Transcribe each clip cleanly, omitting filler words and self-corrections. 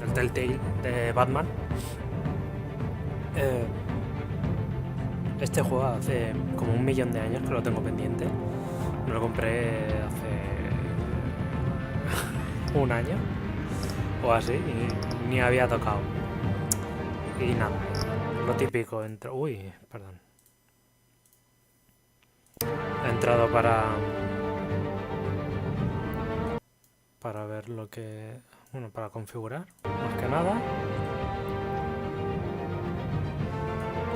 el Telltale de Batman. Este juego hace como 1.000.000 de años que lo tengo pendiente. Me lo compré hace un año o así y ni había tocado. Y nada, lo típico, uy, perdón. He entrado para ver lo que... Bueno, para configurar, más que nada.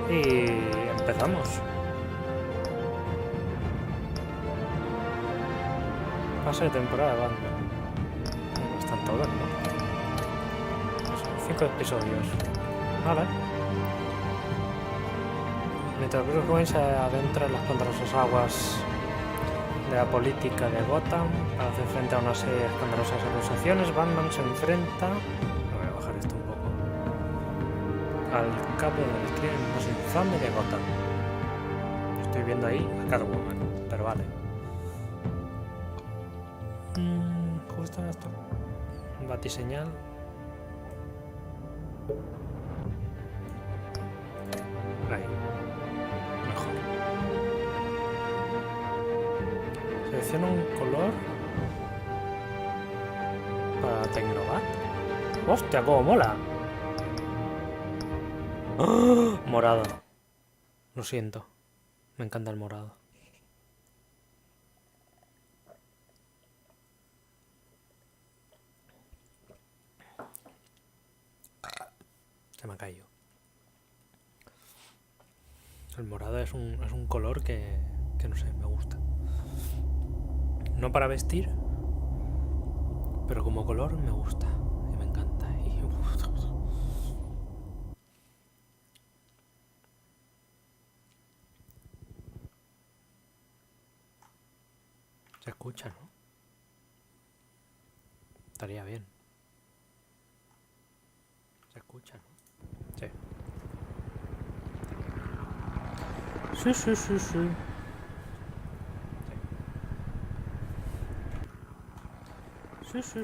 Y empezamos. Pase de temporada, Batman. Bastante horas, ¿no? 5 episodios. Vale. Mientras Bruce Wayne se adentra en las poderosas aguas de la política de Gotham para hacer frente a una serie de escandalosas acusaciones, Batman se enfrenta... Voy a bajar esto un poco. Al capo del crimen más infame de Gotham. Estoy viendo ahí a Catwoman, pero vale. Justo en esto. Batiseñal. Ahí. Mejor. Selecciona un color para Tecnobat. ¡Hostia, cómo mola! ¡Oh! Morado. Lo siento. Me encanta el morado. Se me ha caído. El morado es un color que no sé, me gusta. No para vestir, pero como color me gusta. Y me encanta. Se escucha, ¿no? Estaría bien. Se escucha, ¿no? Sí. Sí. Sí.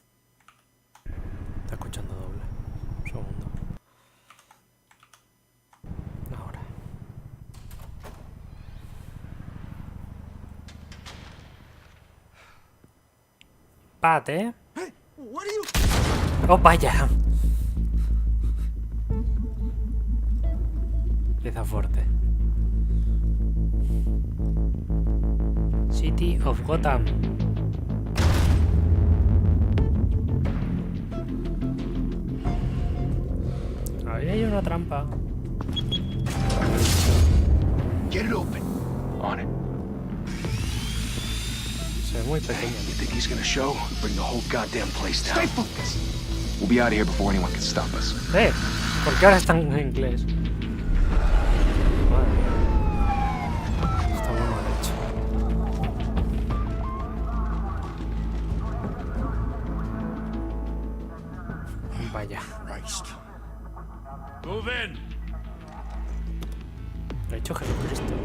Está escuchando doble. Un segundo. Ahora. Pate. Oh, vaya. Empieza fuerte. City of Gotham. Ahí hay una trampa. Get it open. On it. Se ve muy pequeño. You think he's gonna show? Bring the whole goddamn place down. Stay focused. We'll be out of here before anyone can stop us. ¿Por qué ahora están en inglés? Madre mía. Está muy mal hecho. Vaya. Move in. Lo ha hecho Jesucristo.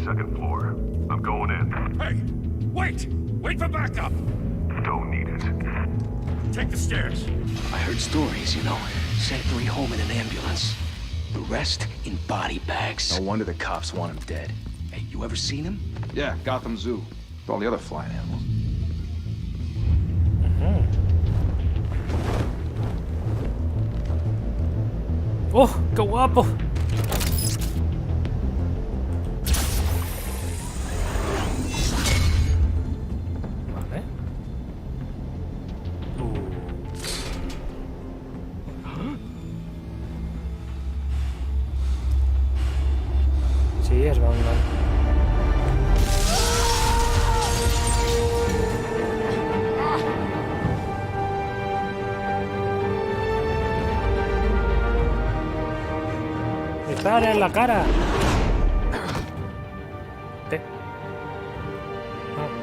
Second floor. I'm going in. Hey! Wait! Wait for backup! Don't need it. Take the stairs. I heard stories, you know. Sent 3 home in an ambulance. The rest in body bags. No wonder the cops want him dead. Hey, you ever seen him? Yeah, Gotham Zoo. With all the other flying animals. ¡Oh, qué guapo! Vale. Sí, es Batman. ¡Dispara en la cara!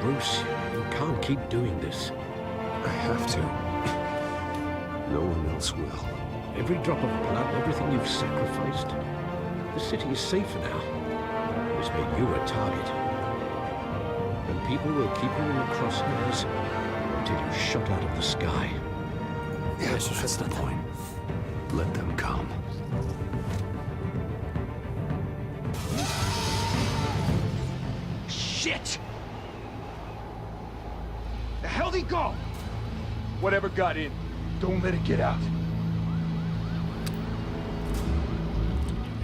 Bruce, you can't keep doing this. I have to. No one else will. Every drop of blood, everything you've sacrificed. The city is safer now. It's made you a target. And people will keep you in the crosshairs until you're shot out of the sky. Yes, that's the point. Let them come. Shit! The hell'd he go? Whatever got in, don't let it get out.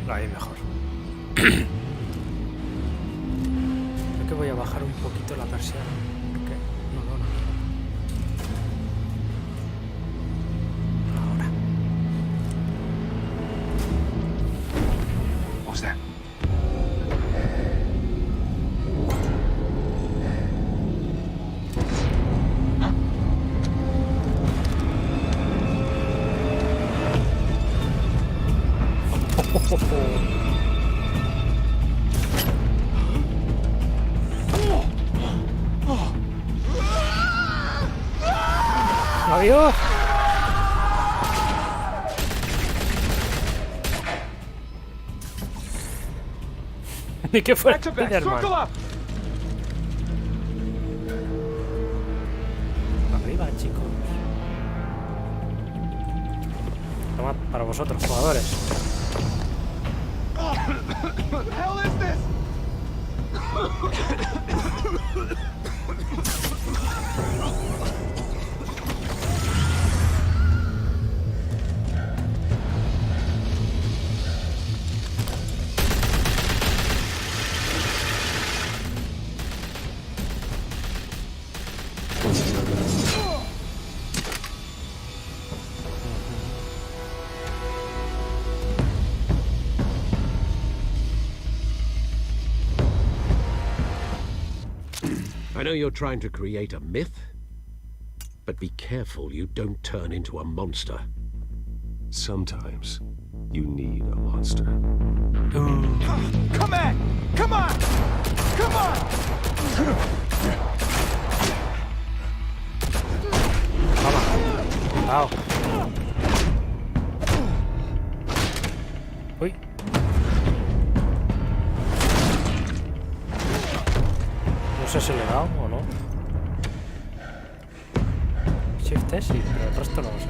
Ahí mejor. Creo que voy a bajar un poquito la persiana. Porque no veo nada. Ahora. What was that? Adiós. Ni que fuera Spiderman. Arriba, chicos. Toma para vosotros, jugadores. What the hell is this? I know you're trying to create a myth, but be careful you don't turn into a monster. Sometimes you need a monster. Come on! Come on! Come on! Wow. Uy. No sé si le he dado o no. Shift sí, pero el resto no lo sé.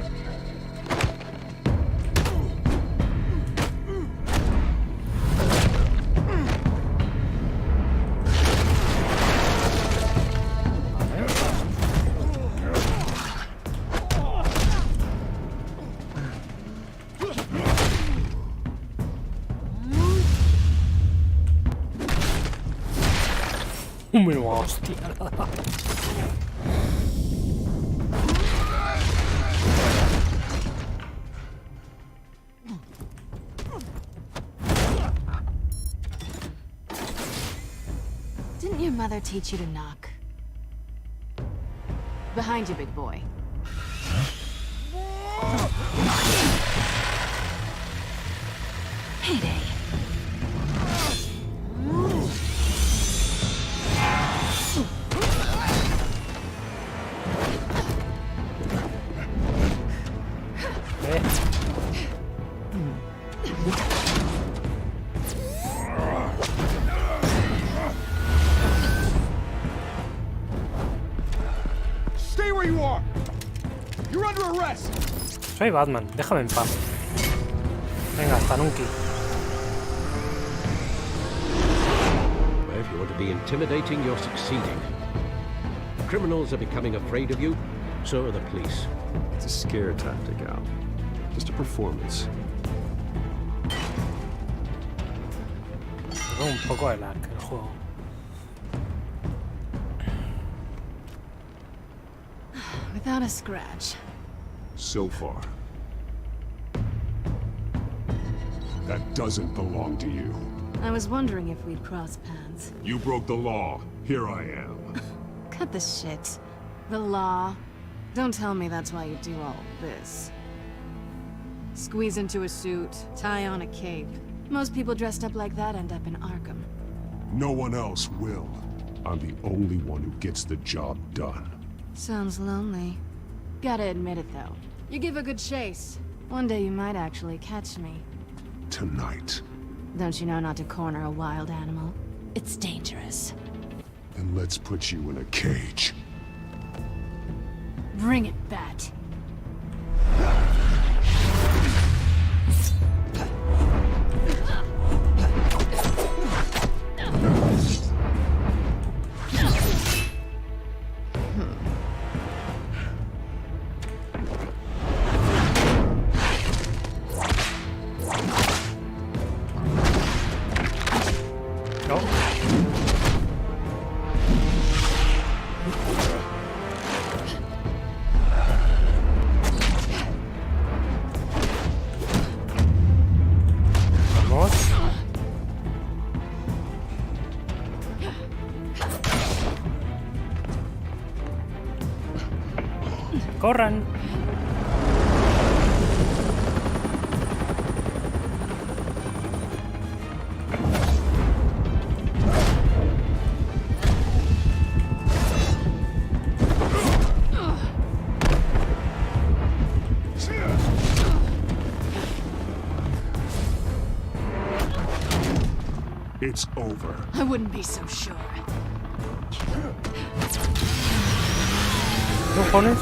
Menuda hostia. Didn't your mother teach you to knock? Behind you, big boy. Payday. Stay where you are! You're under arrest! Soy Batman, déjame en paz. Venga, hasta nunca. Well, if you want to be intimidating, you're succeeding. Criminals are becoming afraid of you, so are the police. It's a scare tactic, Al. Just a performance. Un poco de lag el juego. Without a scratch. So far. That doesn't belong to you. I was wondering if we'd cross paths. You broke the law. Here I am. Cut the shit. The law. Don't tell me that's why you do all this. Squeeze into a suit, tie on a cape. Most people dressed up like that end up in Arkham. No one else will. I'm the only one who gets the job done. Sounds lonely. Gotta admit it, though. You give a good chase. One day you might actually catch me. Tonight. Don't you know not to corner a wild animal? It's dangerous. Then let's put you in a cage. Bring it, Bat. ¡Corran! It's over. I wouldn't be so sure. ¿Qué cojones?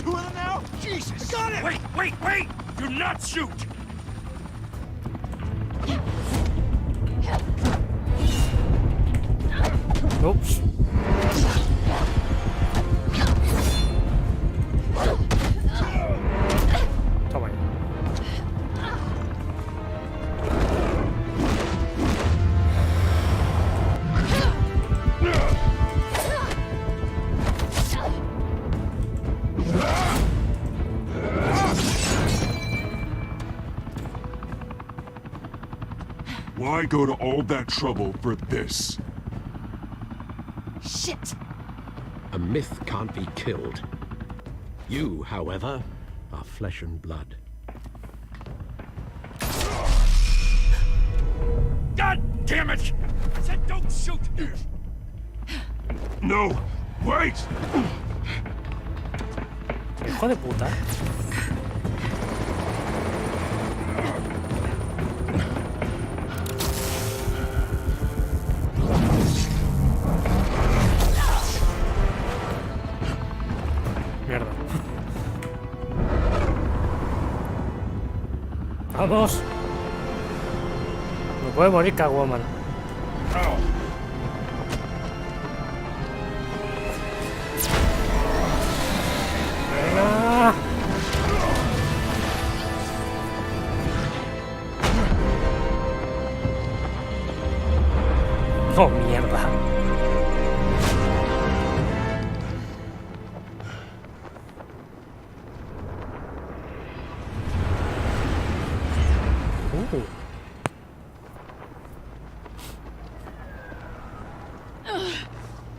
Two of them now? Jesus! Got it! Wait! Do not shoot! Ups. Toma ahí. Why go to all that trouble for this? Shit! A myth can't be killed. You, however, are flesh and blood. God damn it! I said don't shoot! No! Wait! Hijo de puta. Mierda. ¡Vamos! No puede morir Catwoman. ¡Venga! ¡Oh, mierda!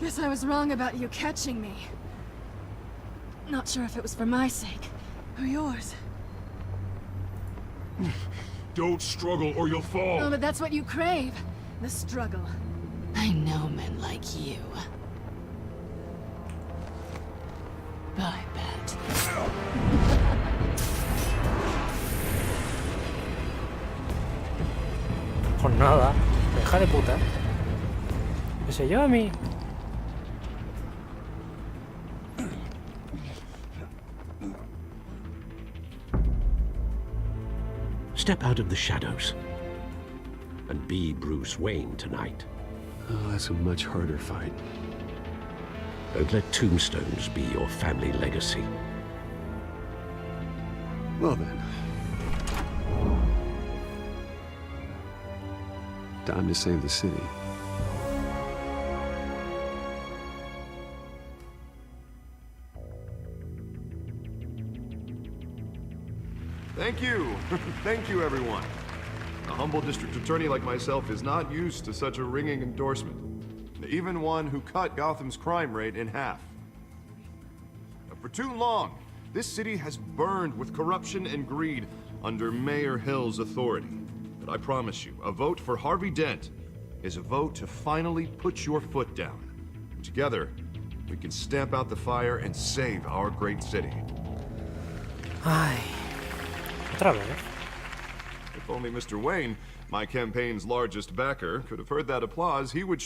Guess I was wrong about you catching me. Not sure if it was for my sake or yours. Don't struggle or you'll fall. Oh, but that's what you crave. The struggle. I know men like you. Bye, Bat. Pues nada, deja de puta. ¿Qué sé yo a mí? Step out of the shadows and be Bruce Wayne tonight. Oh, that's a much harder fight. Don't let tombstones be your family legacy. Well then. Time to save the city. Thank you. Thank you, everyone. humble district attorney like myself is not used to such a ringing endorsement. Even one who cut Gotham's crime rate in half. For too long, this city has burned with corruption and greed under Mayor Hill's authority. But I promise you, a vote for Harvey Dent is a vote to finally put your foot down. Together, we can stamp out the fire and save our great city. Ay. Otra vez. If only Mr. Wayne, my campaign's largest backer, could have heard that applause, he would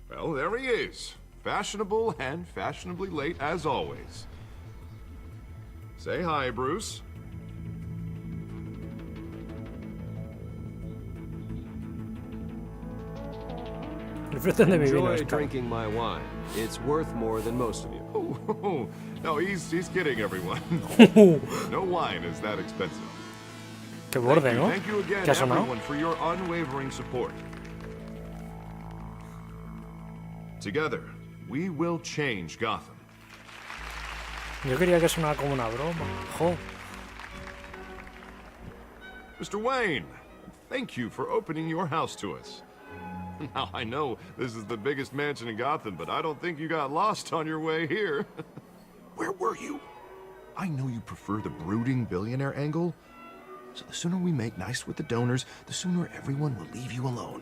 well, there he is. Fashionable and fashionably late as always. Say hi, Bruce. Enjoy drinking my wine. It's worth more than most of you. Oh, no, he's kidding, everyone. No wine is that expensive. Qué borde, ¿no? Thank you again, ¿Qué ha sonado? everyone, for your unwavering support. Together, we will change Gotham. Yo quería que sonara como una broma. Jo. Mr. Wayne, thank you for opening your house to us. Now, I know this is the biggest mansion in Gotham, but I don't think you got lost on your way here. Where were you? I know you prefer the brooding billionaire angle, so the sooner we make nice with the donors, the sooner everyone will leave you alone.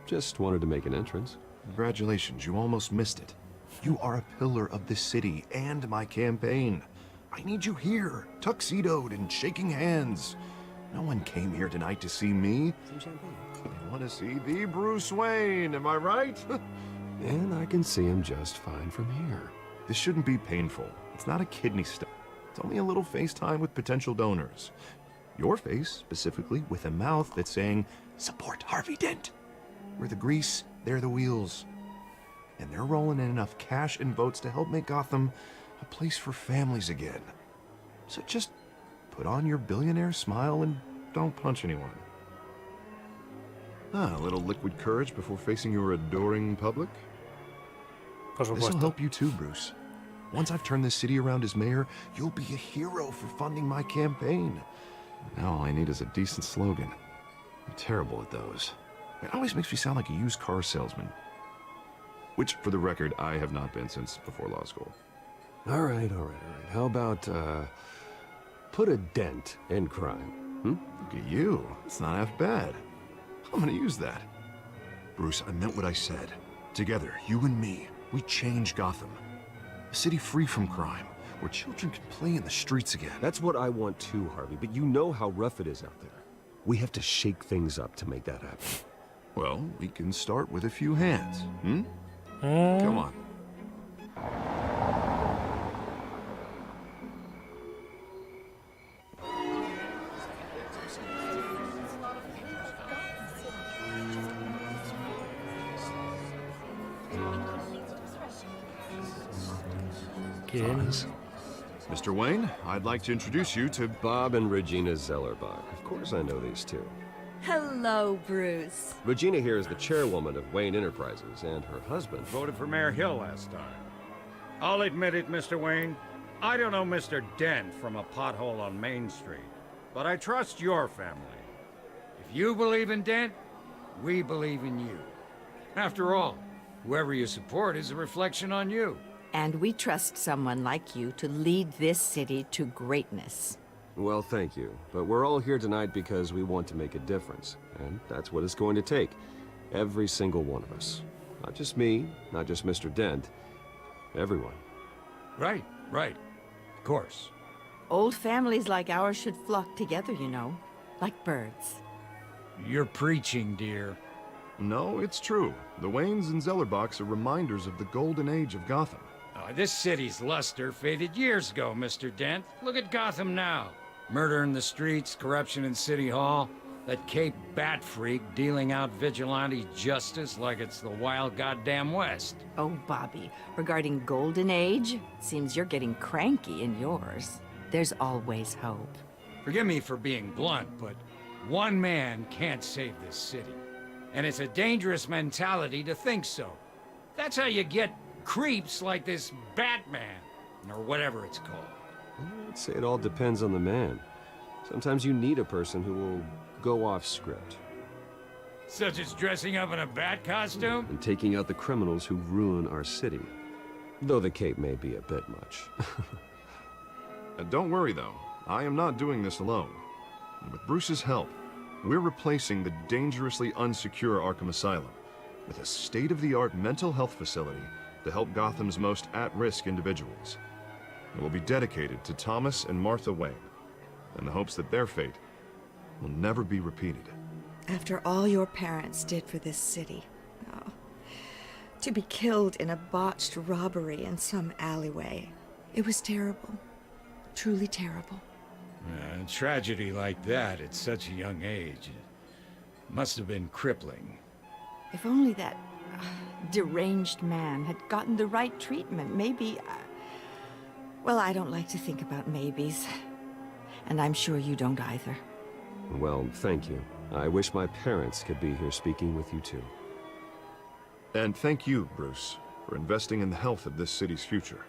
Just wanted to make an entrance. Congratulations, you almost missed it. You are a pillar of this city and my campaign. I need you here, tuxedoed and shaking hands. No one came here tonight to see me. They want to see the Bruce Wayne, am I right? And I can see him just fine from here. This shouldn't be painful. It's not a kidney stone. It's only a little FaceTime with potential donors. Your face, specifically, with a mouth that's saying, support Harvey Dent. We're the grease, they're the wheels. And they're rolling in enough cash and votes to help make Gotham a place for families again. So just put on your billionaire smile and don't punch anyone. A little liquid courage before facing your adoring public. This'll help you too, Bruce. Once I've turned this city around as mayor, you'll be a hero for funding my campaign. Now all I need is a decent slogan. I'm terrible at those. It always makes me sound like a used car salesman. Which, for the record, I have not been since before law school. All right. How about, put a dent in crime, Look at you. It's not half bad. I'm gonna use that. Bruce, I meant what I said. Together, you and me, we change Gotham. A city free from crime, where children can play in the streets again. That's what I want too, Harvey, but you know how rough it is out there. We have to shake things up to make that happen. Well, we can start with a few hands, Come on. Mr. Wayne, I'd like to introduce you to Bob and Regina Zellerbach. Of course I know these two. Hello, Bruce. Regina here is the chairwoman of Wayne Enterprises, and her husband voted for Mayor Hill last time. I'll admit it, Mr. Wayne. I don't know Mr. Dent from a pothole on Main Street, but I trust your family. If you believe in Dent, we believe in you. After all, whoever you support is a reflection on you. And we trust someone like you to lead this city to greatness. Well, thank you. But we're all here tonight because we want to make a difference. And that's what it's going to take. Every single one of us. Not just me, not just Mr. Dent. Everyone. Right. Of course. Old families like ours should flock together, you know. Like birds. You're preaching, dear. No, it's true. The Waynes and Zellerbachs are reminders of the golden age of Gotham. This city's luster faded years ago, Mr. Dent. Look at Gotham now. Murder in the streets, corruption in City Hall, that Cape Bat freak dealing out vigilante justice like it's the wild goddamn West. Oh, Bobby, regarding Golden Age, seems you're getting cranky in yours. There's always hope. Forgive me for being blunt, but one man can't save this city. And it's a dangerous mentality to think so. That's how you get creeps like this Batman, or whatever it's called. I'd say it all depends on the man. Sometimes you need a person who will go off script. Such as dressing up in a bat costume? And taking out the criminals who ruin our city. Though the cape may be a bit much. Don't worry, though. I am not doing this alone. With Bruce's help, we're replacing the dangerously unsecure Arkham Asylum with a state-of-the-art mental health facility to help Gotham's most at-risk individuals. It will be dedicated to Thomas and Martha Wayne, in the hopes that their fate will never be repeated. After all your parents did for this city, oh, to be killed in a botched robbery in some alleyway, it was terrible. Truly terrible. A tragedy like that at such a young age must have been crippling. If only that deranged man had gotten the right treatment, maybe... well, I don't like to think about maybes. And I'm sure you don't either. Well, thank you. I wish my parents could be here speaking with you too. And thank you, Bruce, for investing in the health of this city's future.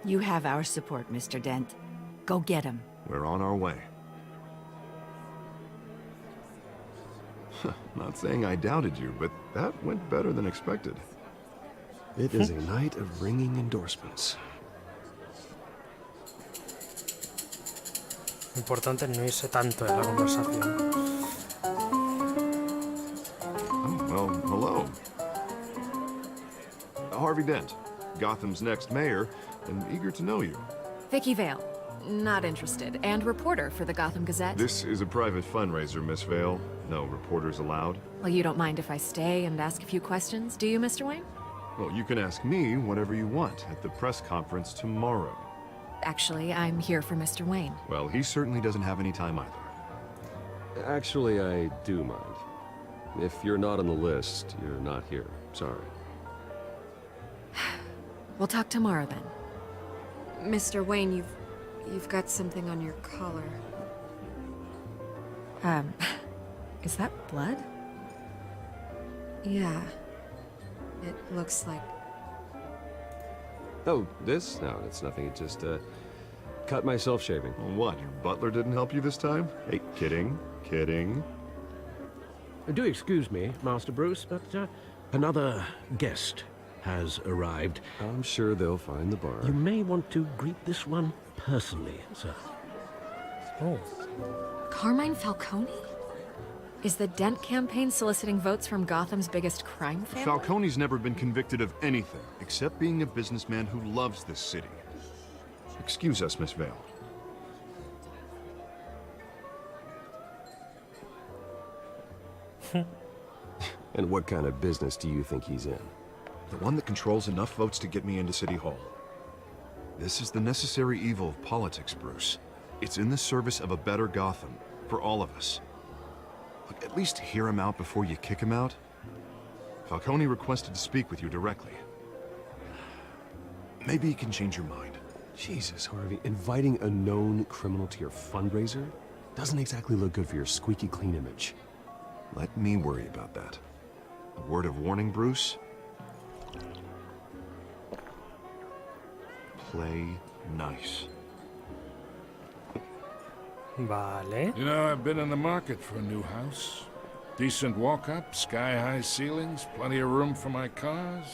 You have our support, Mr. Dent. Go get him. We're on our way. Not saying I doubted you, but that went better than expected. It is a night of ringing endorsements. Importante no irse tanto en la conversación. Oh, well, hello. Harvey Dent, Gotham's next mayor, and eager to know you. Vicky Vale. Not interested. And reporter for the Gotham Gazette. This is a private fundraiser, Miss Vale. No reporters allowed. Well, you don't mind if I stay and ask a few questions, do you, Mr. Wayne? Well, you can ask me whatever you want at the press conference tomorrow. Actually, I'm here for Mr. Wayne. Well, he certainly doesn't have any time either. Actually, I do mind. If you're not on the list, you're not here. Sorry. We'll talk tomorrow then. Mr. Wayne, you've got something on your collar. Is that blood? Yeah. It looks like... Oh, this? No, it's nothing. It just, cut myself shaving. Well, what, your butler didn't help you this time? Hey, kidding. Kidding. Do excuse me, Master Bruce, but, another guest has arrived. I'm sure they'll find the bar. You may want to greet this one personally, sir. Oh. Carmine Falcone? Is the Dent campaign soliciting votes from Gotham's biggest crime family? Falcone's never been convicted of anything, except being a businessman who loves this city. Excuse us, Miss Vale. And what kind of business do you think he's in? The one that controls enough votes to get me into City Hall. This is the necessary evil of politics, Bruce. It's in the service of a better Gotham, for all of us. Look, at least hear him out before you kick him out. Falcone requested to speak with you directly. Maybe he can change your mind. Jesus, Harvey, inviting a known criminal to your fundraiser doesn't exactly look good for your squeaky clean image. Let me worry about that. A word of warning, Bruce? Play nice. Vale. You know, I've been in the market for a new house. Decent walk-up, sky-high ceilings, plenty of room for my cars.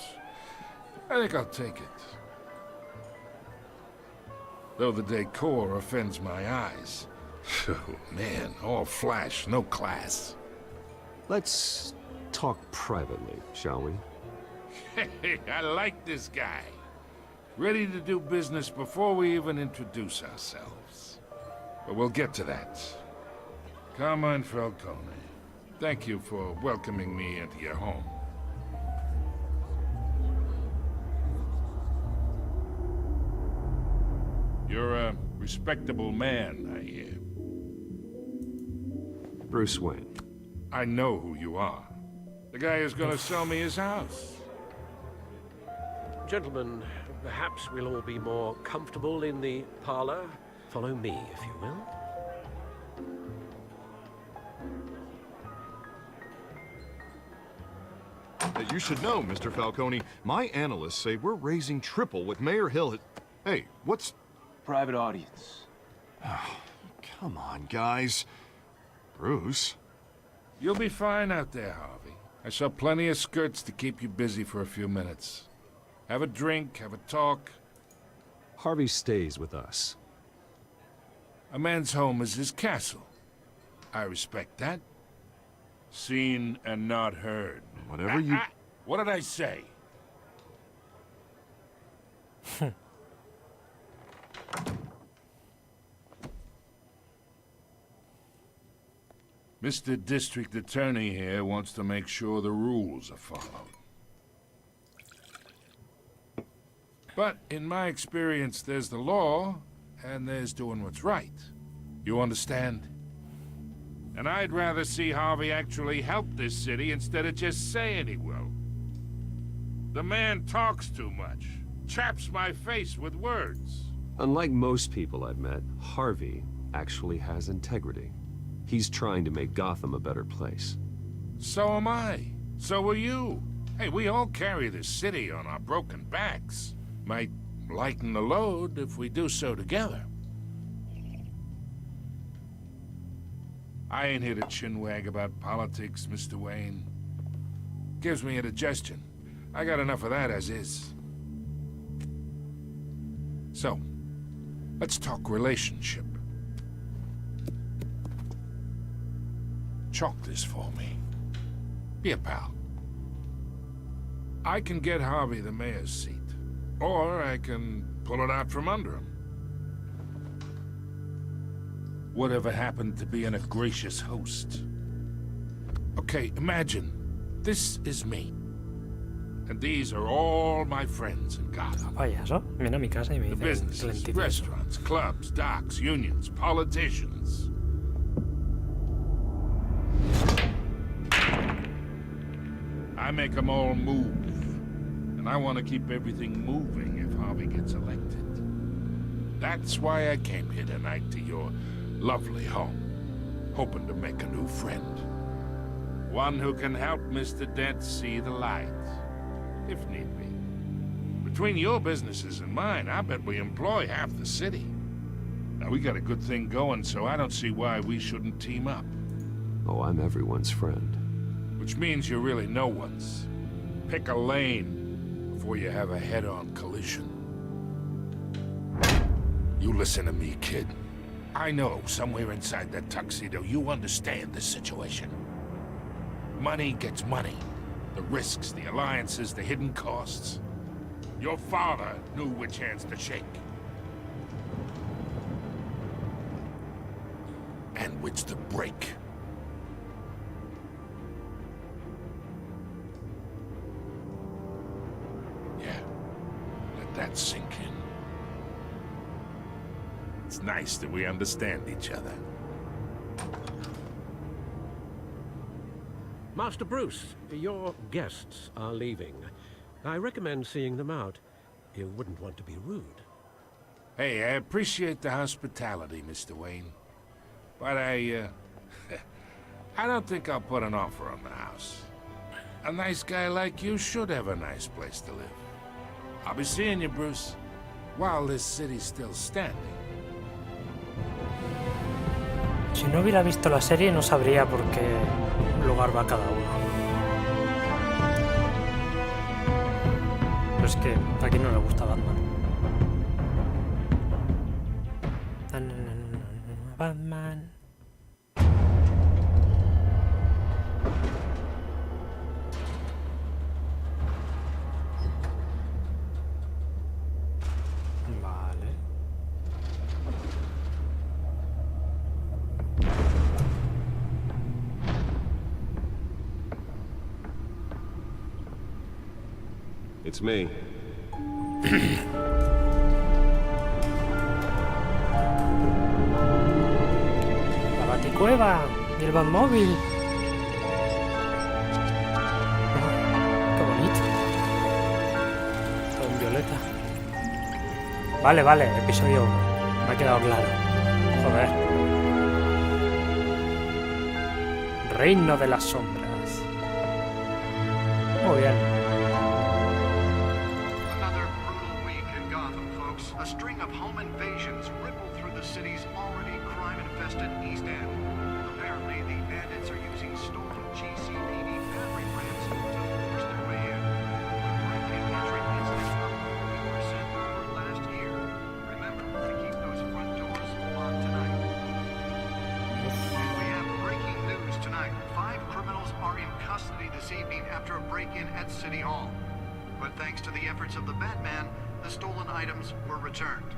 I think I'll take it. Though the decor offends my eyes. Oh, man, all flash, no class. Let's talk privately, shall we? Hey, I like this guy. Ready to do business before we even introduce ourselves. But we'll get to that. Carmine Falcone, thank you for welcoming me into your home. You're a respectable man, I hear. Bruce Wayne. I know who you are. The guy who's gonna sell me his house. Gentlemen, perhaps we'll all be more comfortable in the parlor. Follow me, if you will. You should know, Mr. Falcone, my analysts say we're raising triple what Mayor Hill had... Hey, what's... Private audience. Oh, come on, guys. Bruce? You'll be fine out there, Harvey. I saw plenty of skirts to keep you busy for a few minutes. Have a drink, have a talk. Harvey stays with us. A man's home is his castle. I respect that. Seen and not heard. Whatever you... What did I say? Mr. District Attorney here wants to make sure the rules are followed. But in my experience, there's the law, and there's doing what's right. You understand? And I'd rather see Harvey actually help this city instead of just saying he will. The man talks too much. Chaps my face with words. Unlike most people I've met, Harvey actually has integrity. He's trying to make Gotham a better place. So am I. So are you. Hey, we all carry this city on our broken backs. Might lighten the load if we do so together. I ain't here to chinwag about politics, Mr. Wayne. Gives me indigestion. I got enough of that as is. So, let's talk relationship. Chalk this for me. Be a pal. I can get Harvey the mayor's seat, or I can pull it out from under him. Whatever happened to being a gracious host? Okay, imagine, this is me. And these are all my friends in Gotham. Payaso, viene a mi casa y me The dice businesses, lentitud. restaurants, clubs, docks, unions, politicians. I make them all move. And I want to keep everything moving if Harvey gets elected. That's why I came here tonight to your lovely home, hoping to make a new friend. One who can help Mr. Dent see the light, if need be. Between your businesses and mine, I bet we employ half the city. Now, we got a good thing going, so I don't see why we shouldn't team up. Oh, I'm everyone's friend. Which means you're really no one's. Pick a lane before you have a head-on collision. You listen to me, kid. I know somewhere inside that tuxedo you understand the situation. Money gets money. The risks, the alliances, the hidden costs. Your father knew which hands to shake. And which to break. Yeah, let that sink in. It's nice that we understand each other. Master Bruce, your guests are leaving. I recommend seeing them out. You wouldn't want to be rude. Hey, I appreciate the hospitality, Mr. Wayne. But I don't think I'll put an offer on the house. A nice guy like you should have a nice place to live. I'll be seeing you, Bruce, while this city's still standing. Si no hubiera visto la serie no sabría por qué lugar va cada uno. Pero es que aquí no le gusta Batman. Batman. Vale. It's me. La Baticueva y el Batmóvil. Qué bonito. Todo en violeta. Vale, episodio 1. Me ha quedado claro. Joder. Reino de las sombras. Muy bien. Another brutal week in Gotham, folks. A string of home invasions rippled through the city's already crime-infested East End. The mayor Apparently, the bandits are using stolen GCPD battery frames to force their way in. Break-in entry incidents up 40% over last year. Remember to keep those front doors locked tonight. And we have breaking news tonight. 5 criminals are in custody this evening after a break-in at City Hall. But thanks to the efforts of the Batman, the stolen items were returned.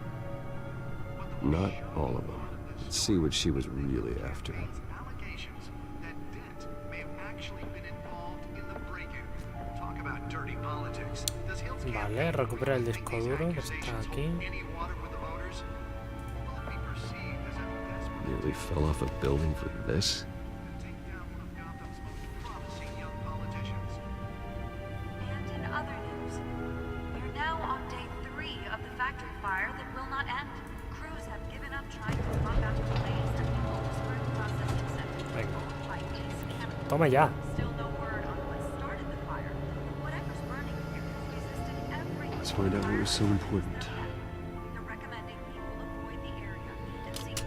Not all of them. Let's see what she was really after. Allegations that Dent may have actually been involved in the break-in. Talk about dirty politics. Does Hill's Vale, recupera el disco duro que está aquí. any water with the voters? Will it be perceived as a desperate Nearly fell off a building for this. take down one of Gotham's most promising young politicians? And in other news, we're now on day 3 of the factory fire that will not end. Crews have given up trying to pump out the blaze at the Obstene processing center. Venga. Podéis, chemical. Toma ya. Still no word on what started the fire. Whatever's burning here has resisted every. Let's find out what was so important. They're recommending people avoid the area and seek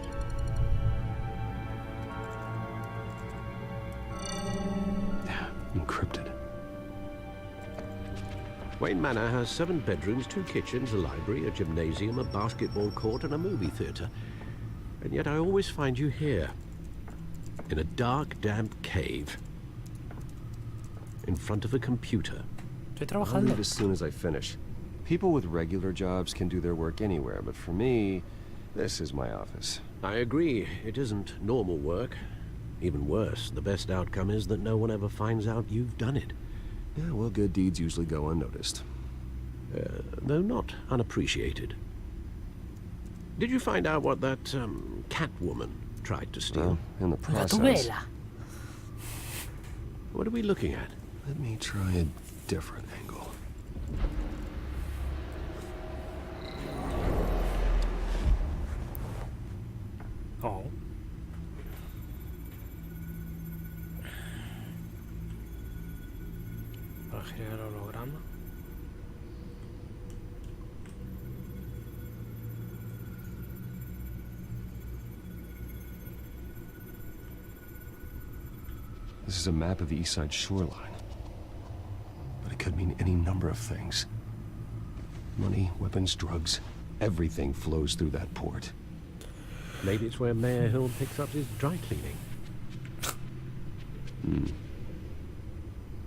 Encrypted. Wayne Manor has 7 bedrooms, 2 kitchens, a library, a gymnasium, a basketball court, and a movie theatre. And yet I always find you here, in a dark, damp cave, in front of a computer. Estoy I'll trabajando. leave as soon as I finish. People with regular jobs can do their work anywhere, but for me, this is my office. I agree, it isn't normal work. Even worse, the best outcome is that no one ever finds out you've done it. Yeah, well, good deeds usually go unnoticed. Though not unappreciated. Did you find out what that, cat woman tried to steal? Well, in the process... Gatubela. What are we looking at? Let me try a different angle. Oh. Para girar el holograma. This is a map of the East Side shoreline. But it could mean any number of things. Money, weapons, drugs, everything flows through that port. Maybe it's where Mayor Hill picks up his dry cleaning.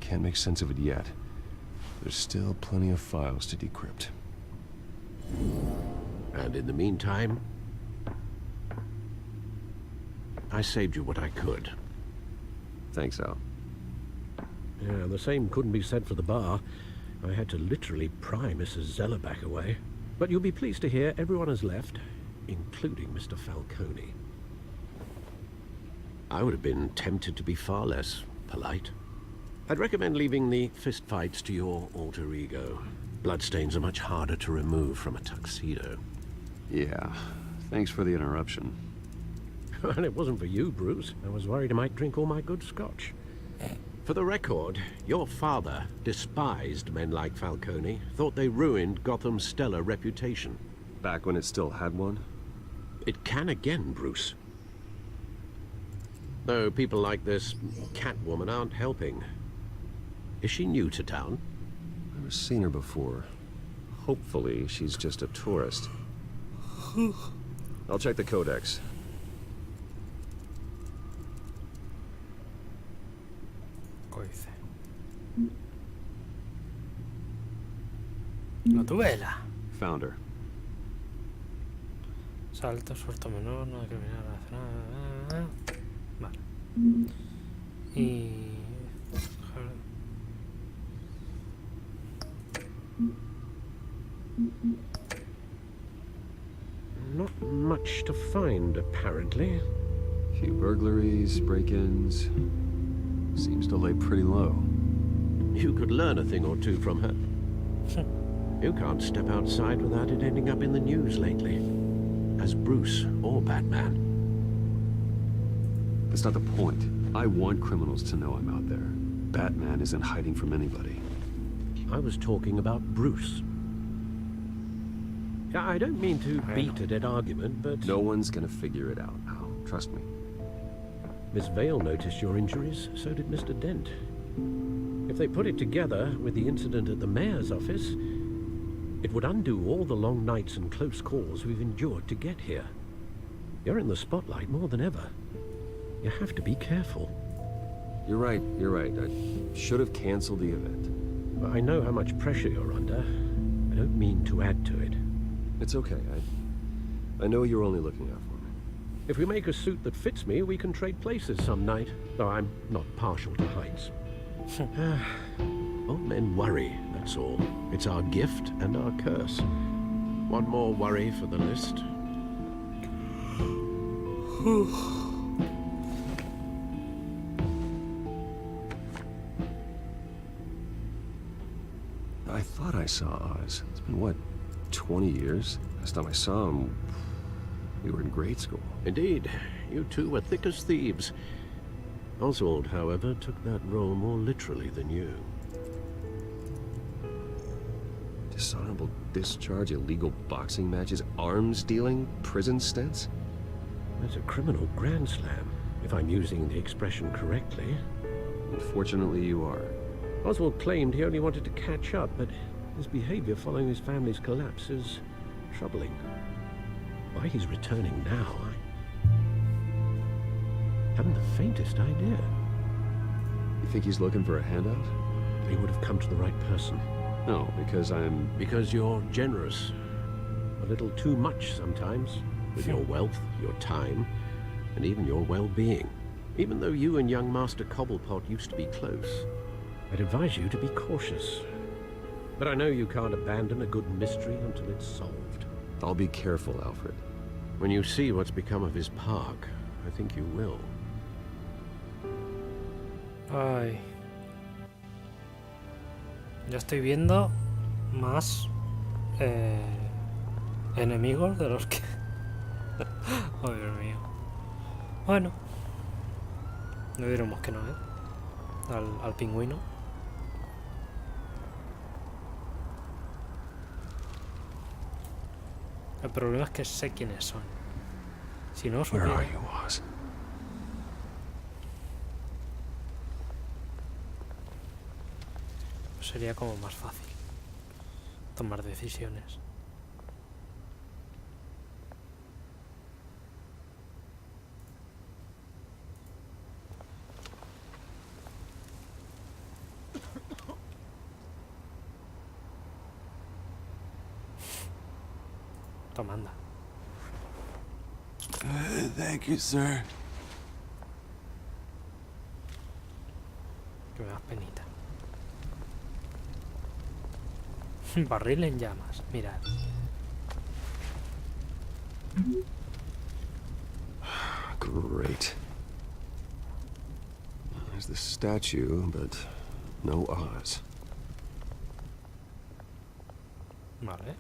Can't make sense of it yet. There's still plenty of files to decrypt. And in the meantime, I saved you what I could. Thanks, Al. Yeah, the same couldn't be said for the bar. I had to literally pry Mrs. Zeller back away. But you'll be pleased to hear everyone has left, including Mr. Falcone. I would have been tempted to be far less polite. I'd recommend leaving the fistfights to your alter ego. Bloodstains are much harder to remove from a tuxedo. Yeah, thanks for the interruption. And it wasn't for you, Bruce. I was worried I might drink all my good scotch. For the record, your father despised men like Falcone, thought they ruined Gotham's stellar reputation. Back when it still had one? It can again, Bruce. Though people like this Catwoman aren't helping. Is she new to town? Never seen her before. Hopefully, she's just a tourist. I'll check the codex. Códice. Gatubela. Found her. Salto, suelto menor, no hay que mirar. Vale. Y... Not much to find, apparently. Few burglaries, break-ins. Seems to lay pretty low. You could learn a thing or two from her. You can't step outside without it ending up in the news lately. As Bruce or Batman. That's not the point. I want criminals to know I'm out there. Batman isn't hiding from anybody. I was talking about Bruce. I don't mean to beat a dead argument, but... No one's gonna figure it out, Al. Trust me. Miss Vale noticed your injuries, so did Mr. Dent. If they put it together with the incident at the mayor's office, it would undo all the long nights and close calls we've endured to get here. You're in the spotlight more than ever. You have to be careful. You're right. I should have canceled the event. I know how much pressure you're under. I don't mean to add to it. It's okay. I know you're only looking out for me. If we make a suit that fits me, we can trade places some night, though I'm not partial to heights. Old men worry, that's all. It's our gift and our curse. One more worry for the list. I thought I saw Oz. It's been, what, 20 years? Last time I saw him, we were in grade school. Indeed. You two were thick as thieves. Oswald, however, took that role more literally than you. Dishonorable discharge, illegal boxing matches, arms dealing, prison stints? That's a criminal grand slam, if I'm using the expression correctly. Unfortunately, you are. Oswald claimed he only wanted to catch up, but his behavior following his family's collapse is troubling. Why he's returning now, I haven't the faintest idea. You think he's looking for a handout? He would have come to the right person. No, because I'm... Because you're generous. A little too much sometimes. With your wealth, your time, and even your well-being. Even though you and young Master Cobblepot used to be close, I'd advise you to be cautious. But I know you can't abandon a good mystery until it's solved. I'll be careful, Alfred. When you see what's become of his park, I think you will. Ay. Ya estoy viendo más enemigos de los que... Oh, Dios mío. Bueno. No diremos que no, al pingüino. El problema es que sé quiénes son. Si no supiera... Where are you, Oz? Pues sería como más fácil tomar decisiones. Tomanda. Thank you, sir. Que me das penita. Barril en llamas, mirad. Great. There's the statue, but no Oz. Vale.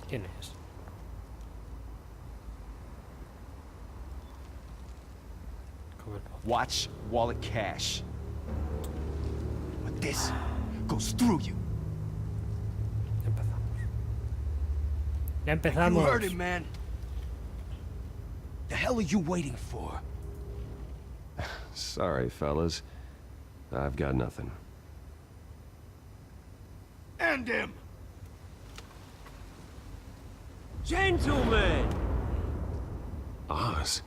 ¿Quién es? Watch wallet cash. But this goes through you. Ya empezamos. You heard it, man. The hell are you waiting for? Sorry, fellas. I've got nothing. End him! Gentlemen! Oz?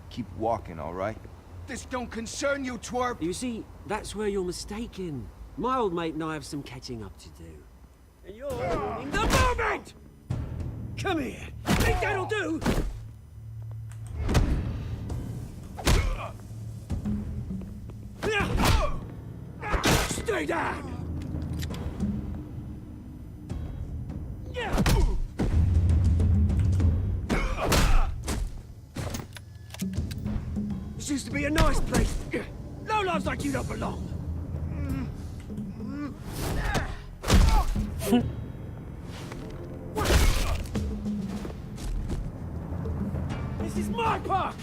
Keep walking, all right? This don't concern you, twerp! You see, that's where you're mistaken. My old mate and I have some catching up to do. And you're in the moment! Come here! Think that'll do? Stay down! This used to be a nice place. Lowlifes like you don't belong. This is my park!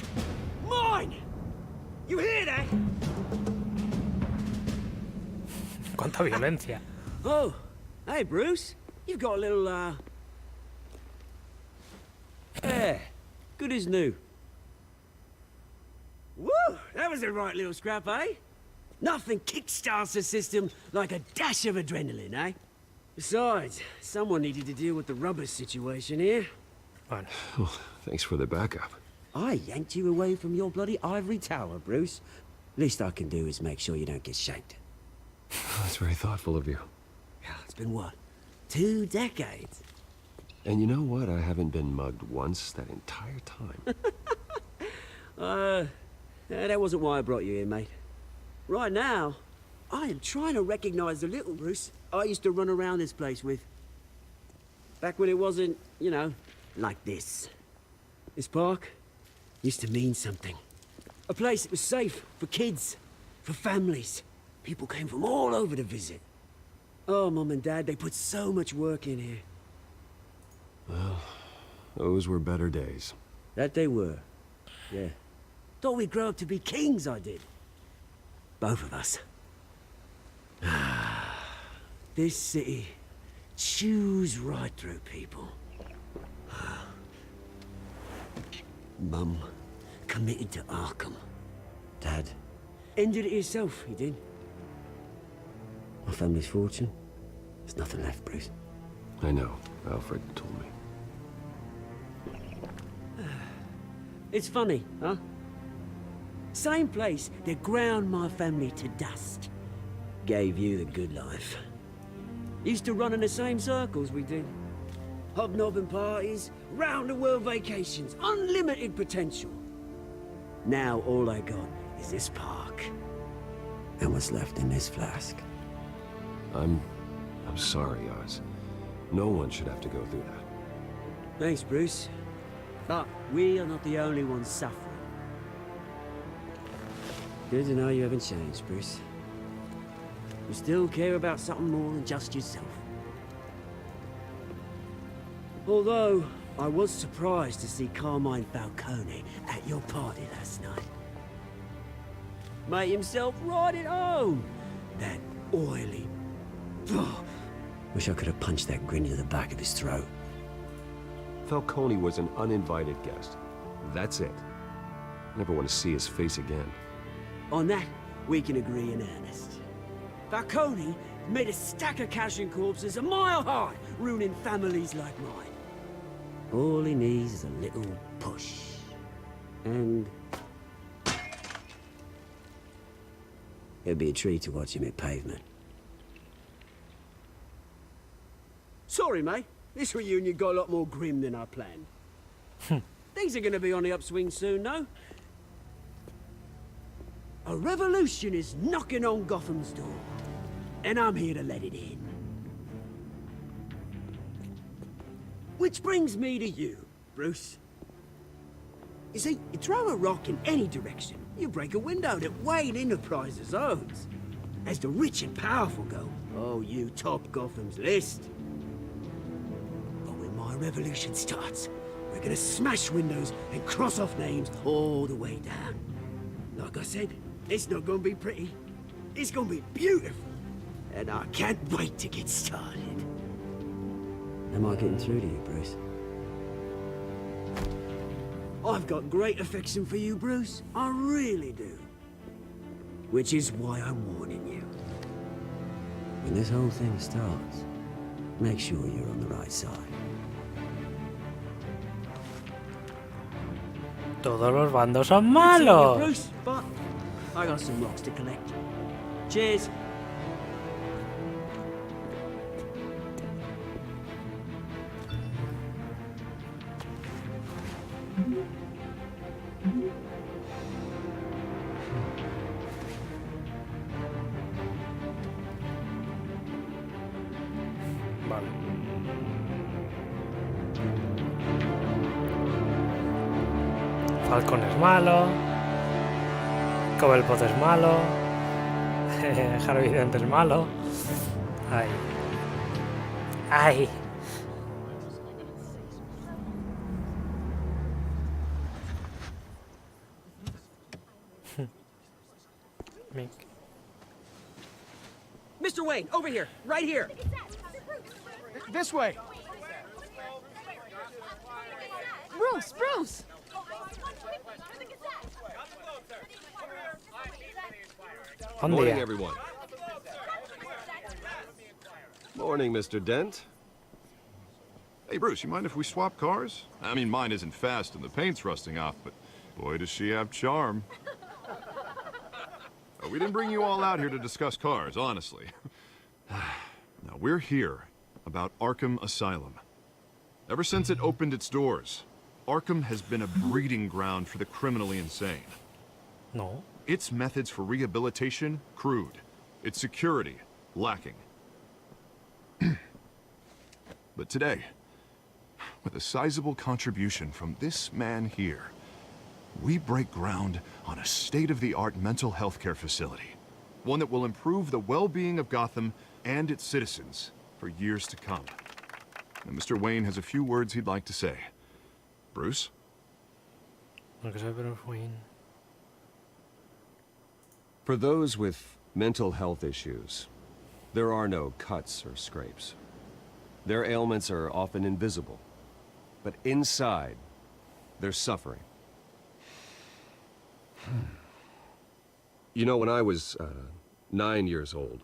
Mine! You hear that? Cuánta violencia. Oh, Hey, Bruce. You've got a little, yeah, good as new. Woo! That was a right little scrap, eh? Nothing kickstarts the system like a dash of adrenaline, eh? Besides, someone needed to deal with the rubber situation here. Well, thanks for the backup. I yanked you away from your bloody ivory tower, Bruce. Least I can do is make sure you don't get shanked. That's very thoughtful of you. Yeah, it's been what? 2 decades? And you know what? I haven't been mugged once that entire time. That wasn't why I brought you here, mate. Right now, I am trying to recognize the little Bruce I used to run around this place with. Back when it wasn't, you know, like this. This park used to mean something. A place that was safe for kids, for families. People came from all over to visit. Oh, Mum and Dad, they put so much work in here. Well, those were better days. That they were. Yeah. Thought we'd grow up to be kings, I did. Both of us. This city chews right through people. Mum committed to Arkham. Dad ended it himself, he did. My family's fortune, there's nothing left, Bruce. I know. Alfred told me. It's funny, huh? Same place that ground my family to dust. Gave you the good life. Used to run in the same circles we did. Hobnobbing parties, round-the-world vacations, unlimited potential. Now all I got is this park. And what's left in this flask. I'm sorry, Oz. No one should have to go through that. Thanks, Bruce. But we are not the only ones suffering. Good to know you haven't changed, Bruce. You still care about something more than just yourself. Although, I was surprised to see Carmine Falcone at your party last night. Made himself right at home. That oily... Wish I could have punched that grin to the back of his throat. Falcone was an uninvited guest. That's it. Never want to see his face again. On that, we can agree in earnest. Falcone made a stack of cashing corpses a mile high, ruining families like mine. All he needs is a little push. And... it'd be a treat to watch him hit pavement. Sorry, mate. This reunion got a lot more grim than I planned. Things are gonna be on the upswing soon, no? A revolution is knocking on Gotham's door. And I'm here to let it in. Which brings me to you, Bruce. You see, you throw a rock in any direction, you break a window that Wayne Enterprises owns. As the rich and powerful go, oh, you top Gotham's list. But when my revolution starts, we're gonna smash windows and cross off names all the way down. Like I said, it's not gonna be pretty. It's gonna be beautiful. And I can't wait to get started. Am I getting through to you, Bruce? I've got great affection for you, Bruce. I really do. Which is why I'm warning you. When this whole thing starts, make sure you're on the right side. Todos los bandos son Good seeing you, malos. Bruce, but I got some rocks to collect. Cheers. Vale. Falcon es malo. Cobblepot es malo. Harvey Dent es malo. Ay. Ay. Mr. Wayne, over here, right here. This way! Bruce! Morning, everyone. Morning, Mr. Dent. Hey, Bruce, you mind if we swap cars? I mean, mine isn't fast and the paint's rusting off, but boy, does she have charm. We didn't bring you all out here to discuss cars, honestly. Now, we're here about Arkham Asylum. Ever since it opened its doors, Arkham has been a breeding ground for the criminally insane. No. Its methods for rehabilitation, crude. Its security, lacking. But today, with a sizable contribution from this man here, we break ground on a state-of-the-art mental health care facility. One that will improve the well-being of Gotham and its citizens for years to come. And Mr. Wayne has a few words he'd like to say. Bruce? For those with mental health issues, there are no cuts or scrapes. Their ailments are often invisible, but inside, they're suffering. You know, when I was 9 years old,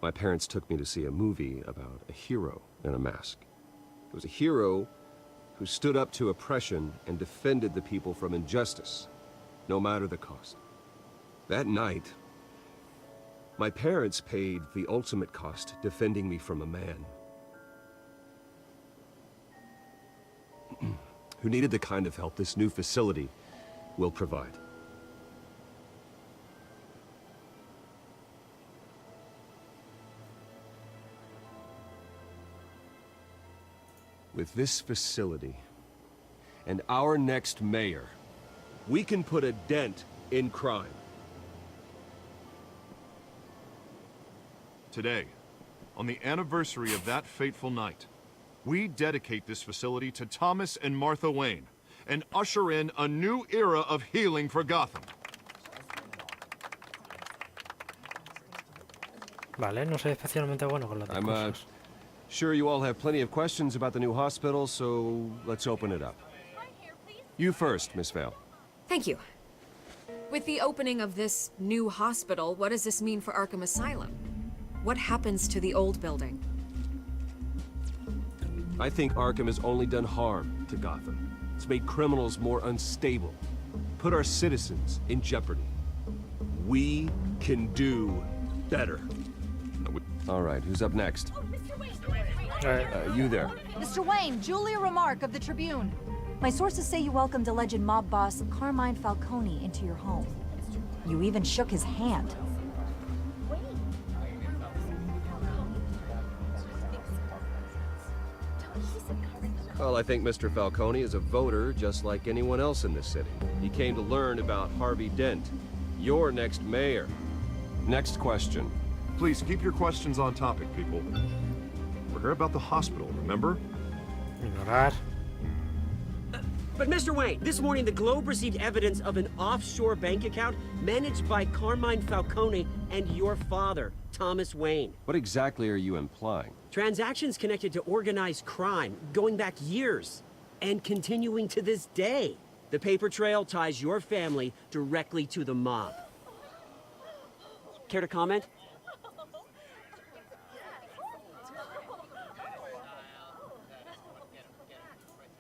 my parents took me to see a movie about a hero in a mask. It was a hero who stood up to oppression and defended the people from injustice, no matter the cost. That night, my parents paid the ultimate cost defending me from a man who needed the kind of help this new facility will provide. With this facility and our next mayor, we can put a dent in crime. Today, on the anniversary of that fateful night, we dedicate this facility to Thomas and Martha Wayne and usher in a new era of healing for Gotham. Vale, no soy especialmente bueno con las I'm sure you all have plenty of questions about the new hospital, so let's open it up. You first, Miss Vale. Thank you. With the opening of this new hospital, what does this mean for Arkham Asylum? What happens to the old building? I think Arkham has only done harm to Gotham. It's made criminals more unstable, put our citizens in jeopardy. We can do better. All right, who's up next? You there. Mr. Wayne, Julia Remark of the Tribune. My sources say you welcomed alleged mob boss Carmine Falcone into your home. You even shook his hand. Well, I think Mr. Falcone is a voter just like anyone else in this city. He came to learn about Harvey Dent, your next mayor. Next question. Please keep your questions on topic, people. We're here about the hospital, remember? But Mr. Wayne, this morning the Globe received evidence of an offshore bank account managed by Carmine Falcone and your father, Thomas Wayne. What exactly are you implying? Transactions connected to organized crime, going back years, and continuing to this day. The paper trail ties your family directly to the mob. Care to comment?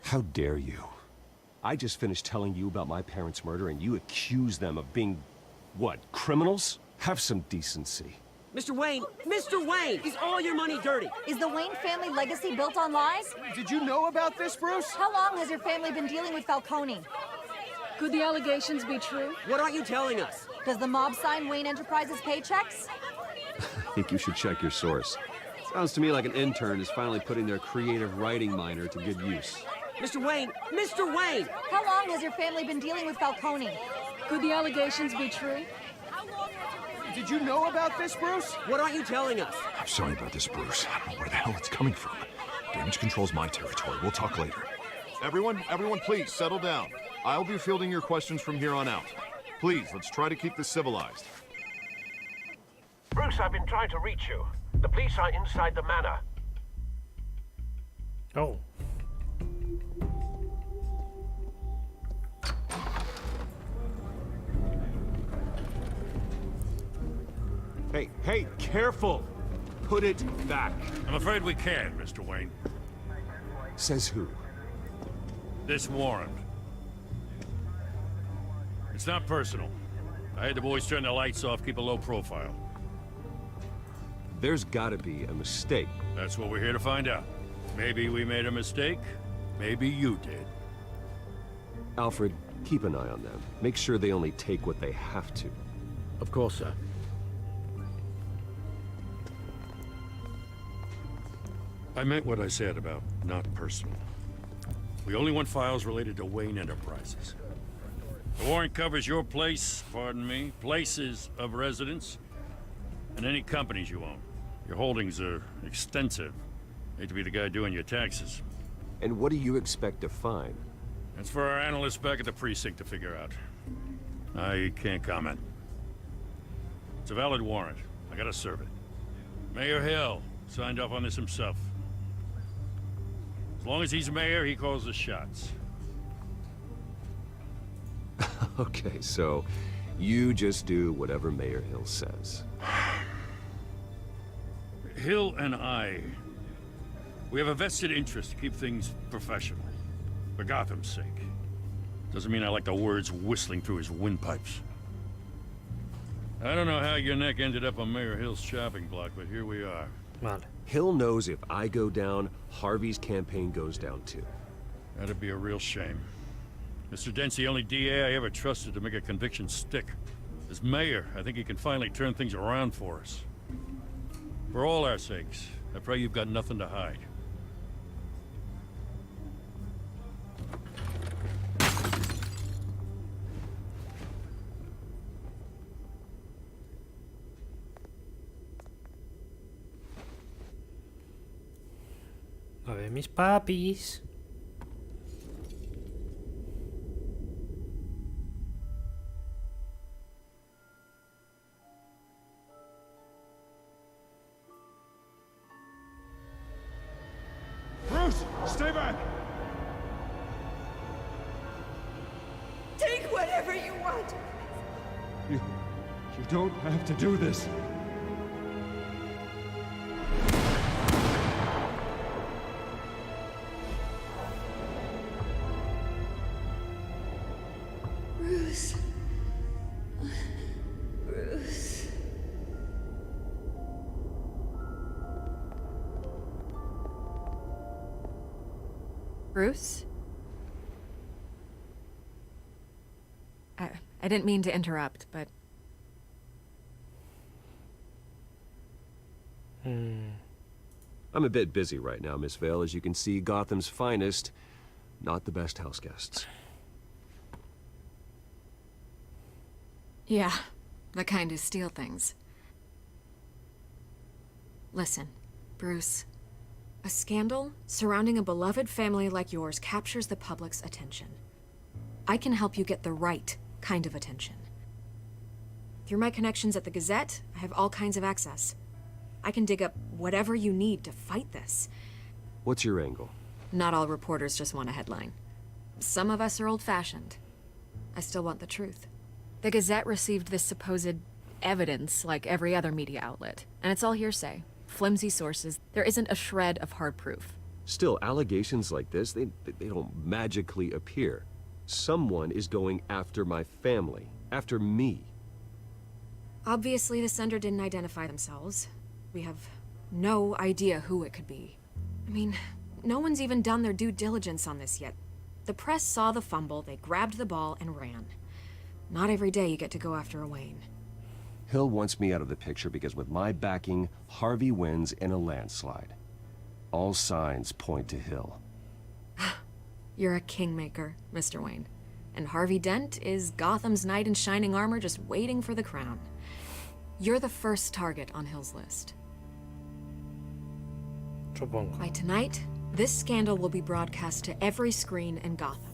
How dare you? I just finished telling you about my parents' murder and you accuse them of being, what, criminals? Have some decency. Mr. Wayne, is all your money dirty? Is the Wayne family legacy built on lies? Did you know about this, Bruce? How long has your family been dealing with Falcone? Could the allegations be true? What aren't you telling us? Does the mob sign Wayne Enterprises paychecks? I think you should check your source. Sounds to me like an intern is finally putting their creative writing minor to good use. Mr. Wayne! How long has your family been dealing with Falcone? Could the allegations be true? Did you know about this, Bruce? What aren't you telling us? I'm sorry about this, Bruce. I don't know where the hell it's coming from. Damage control's my territory. We'll talk later. Everyone, please, settle down. I'll be fielding your questions from here on out. Please, let's try to keep this civilized. Bruce, I've been trying to reach you. The police are inside the manor. Oh. Hey, hey, careful! Put it back. I'm afraid we can't, Mr. Wayne. Says who? This warrant. It's not personal. I had the boys turn the lights off, keep a low profile. There's gotta be a mistake. That's what we're here to find out. Maybe we made a mistake. Maybe you did. Alfred, keep an eye on them. Make sure they only take what they have to. Of course, sir. I meant what I said about not personal. We only want files related to Wayne Enterprises. The warrant covers your place, pardon me, places of residence, and any companies you own. Your holdings are extensive. Hate to be the guy doing your taxes. And what do you expect to find? That's for our analysts back at the precinct to figure out. I can't comment. It's a valid warrant. I gotta serve it. Mayor Hill signed off on this himself. As long as he's mayor, he calls the shots. Okay, so you just do whatever Mayor Hill says. Hill and I, we have a vested interest to keep things professional. For Gotham's sake. Doesn't mean I like the words whistling through his windpipes. I don't know how your neck ended up on Mayor Hill's shopping block, but here we are. Vale. Hill knows if I go down, Harvey's campaign goes down too. That'd be a real shame. Mr. Dent's the only DA I ever trusted to make a conviction stick. As mayor, I think he can finally turn things around for us. For all our sakes, I pray you've got nothing to hide. A ver, mis papis. Bruce, stay back! Take whatever you want. You don't have to do this. Bruce. Bruce. Bruce? I didn't mean to interrupt, but... I'm a bit busy right now, Miss Vale. As you can see, Gotham's finest, not the best house guests. Yeah, the kind who steal things. Listen, Bruce. A scandal surrounding a beloved family like yours captures the public's attention. I can help you get the right kind of attention. Through my connections at the Gazette, I have all kinds of access. I can dig up whatever you need to fight this. What's your angle? Not all reporters just want a headline. Some of us are old-fashioned. I still want the truth. The Gazette received this supposed evidence like every other media outlet, and it's all hearsay. Flimsy sources. There isn't a shred of hard proof. Still, allegations like this, they don't magically appear. Someone is going after my family, after me. Obviously, the sender didn't identify themselves. We have no idea who it could be. I mean, no one's even done their due diligence on this yet. The press saw the fumble, they grabbed the ball and ran. Not every day you get to go after a Wayne. Hill wants me out of the picture because with my backing, Harvey wins in a landslide. All signs point to Hill. You're a kingmaker, Mr. Wayne. And Harvey Dent is Gotham's knight in shining armor just waiting for the crown. You're the first target on Hill's list. By tonight, this scandal will be broadcast to every screen in Gotham.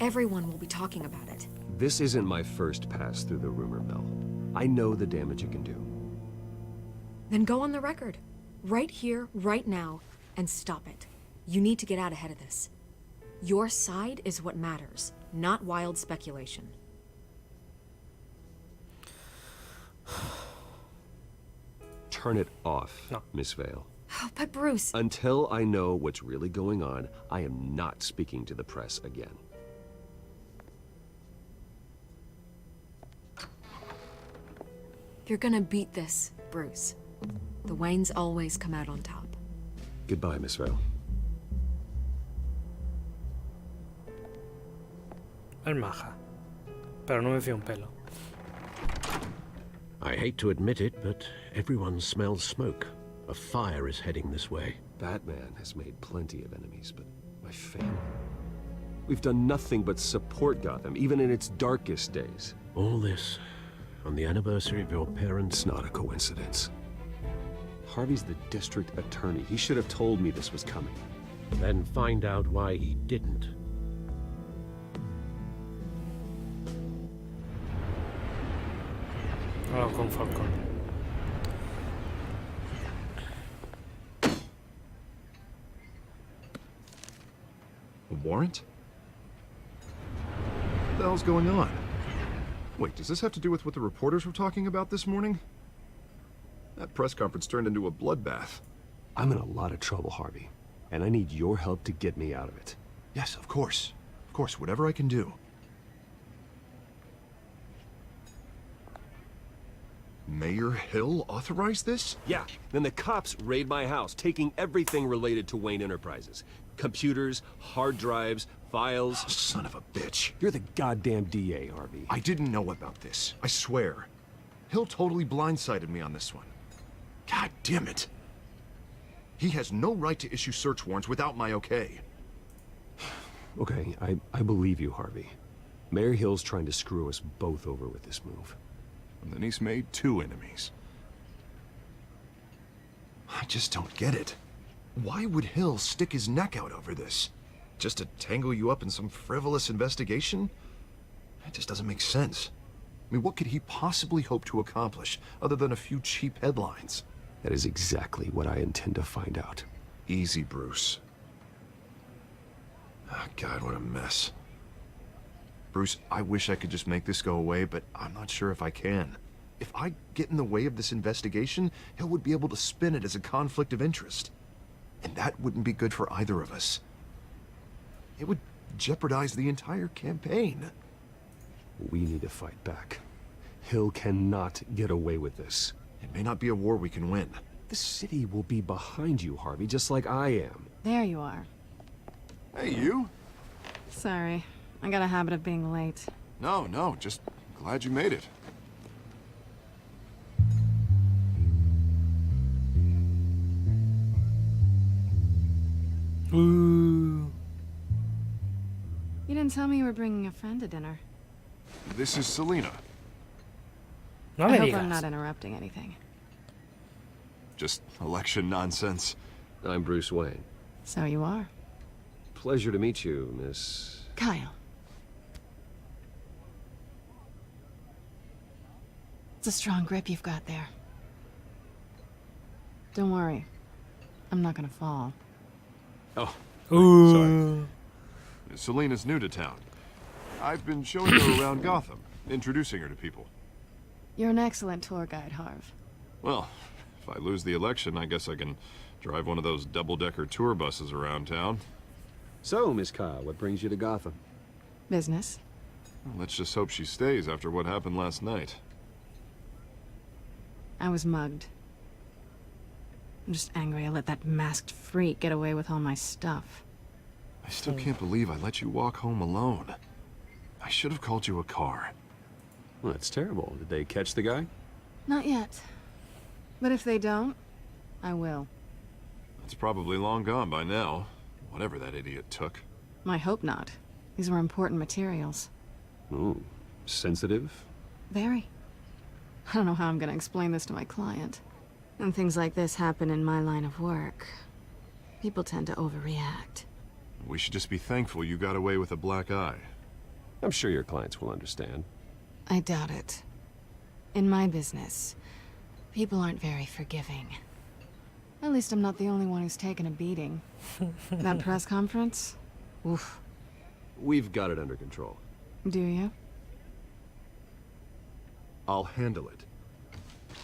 Everyone will be talking about it. This isn't my first pass through the rumor mill. I know the damage it can do. Then go on the record. Right here, right now, and stop it. You need to get out ahead of this. Your side is what matters, not wild speculation. Turn it off, Miss Vale. Oh, but Bruce... Until I know what's really going on, I am not speaking to the press again. You're gonna beat this, Bruce. The Waynes always come out on top. Goodbye, Miss Vale. Es maja. Pero no me fío un pelo. I hate to admit it, but everyone smells smoke. A fire is heading this way. Batman has made plenty of enemies, but my family... We've done nothing but support Gotham, even in its darkest days. All this on the anniversary of your parents'... It's not a coincidence. Harvey's the district attorney. He should have told me this was coming. Then find out why he didn't. Ahora con Falcon. A warrant? What the hell's going on? Wait, does this have to do with what the reporters were talking about this morning? That press conference turned into a bloodbath. I'm in a lot of trouble, Harvey, and I need your help to get me out of it. Yes, of course. Of course, whatever I can do. Mayor Hill authorized this? Yeah, then the cops raid my house, taking everything related to Wayne Enterprises. Computers, hard drives, files. Oh, son of a bitch. You're the goddamn DA, Harvey. I didn't know about this, I swear. Hill totally blindsided me on this one. God damn it. He has no right to issue search warrants without my okay. Okay, I believe you, Harvey. Mayor Hill's trying to screw us both over with this move. And then he's made 2 enemies. I just don't get it. Why would Hill stick his neck out over this? Just to tangle you up in some frivolous investigation? It just doesn't make sense. I mean, what could he possibly hope to accomplish other than a few cheap headlines? That is exactly what I intend to find out. Easy, Bruce. Oh, God, what a mess. Bruce, I wish I could just make this go away, but I'm not sure if I can. If I get in the way of this investigation, Hill would be able to spin it as a conflict of interest. And that wouldn't be good for either of us. It would jeopardize the entire campaign. We need to fight back. Hill cannot get away with this. It may not be a war we can win. The city will be behind you, Harvey, just like I am. There you are. Hey, you? Sorry. I got a habit of being late. No, just glad you made it. Ooh. You didn't tell me you were bringing a friend to dinner. This is Selina. No I me hope digas. I'm not interrupting anything. Just election nonsense. I'm Bruce Wayne. So you are. Pleasure to meet you, Miss... Kyle. It's a strong grip you've got there. Don't worry. I'm not gonna fall. Oh, Ooh. sorry. Selina's new to town. I've been showing her around Gotham, introducing her to people. You're an excellent tour guide, Harv. Well, if I lose the election, I guess I can drive one of those double-decker tour buses around town. So, Miss Kyle, what brings you to Gotham? Business. Well, let's just hope she stays after what happened last night. I was mugged. I'm just angry I let that masked freak get away with all my stuff. I still can't believe I let you walk home alone. I should have called you a car. Well, that's terrible. Did they catch the guy? Not yet. But if they don't, I will. It's probably long gone by now, whatever that idiot took. I hope not. These were important materials. Ooh, sensitive? Very. I don't know how I'm gonna explain this to my client. When things like this happen in my line of work, people tend to overreact. We should just be thankful you got away with a black eye. I'm sure your clients will understand. I doubt it. In my business, people aren't very forgiving. At least I'm not the only one who's taken a beating. That press conference? Oof. We've got it under control. Do you? I'll handle it.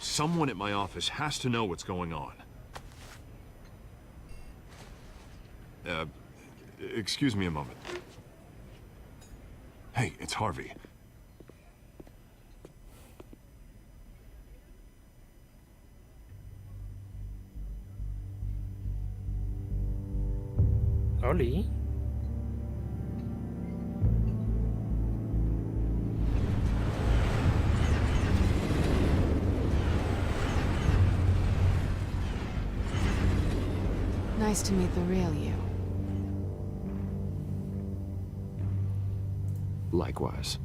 Someone at my office has to know what's going on. Excuse me a moment. Hey, it's Harvey. Oli. Nice to meet the real you. Likewise.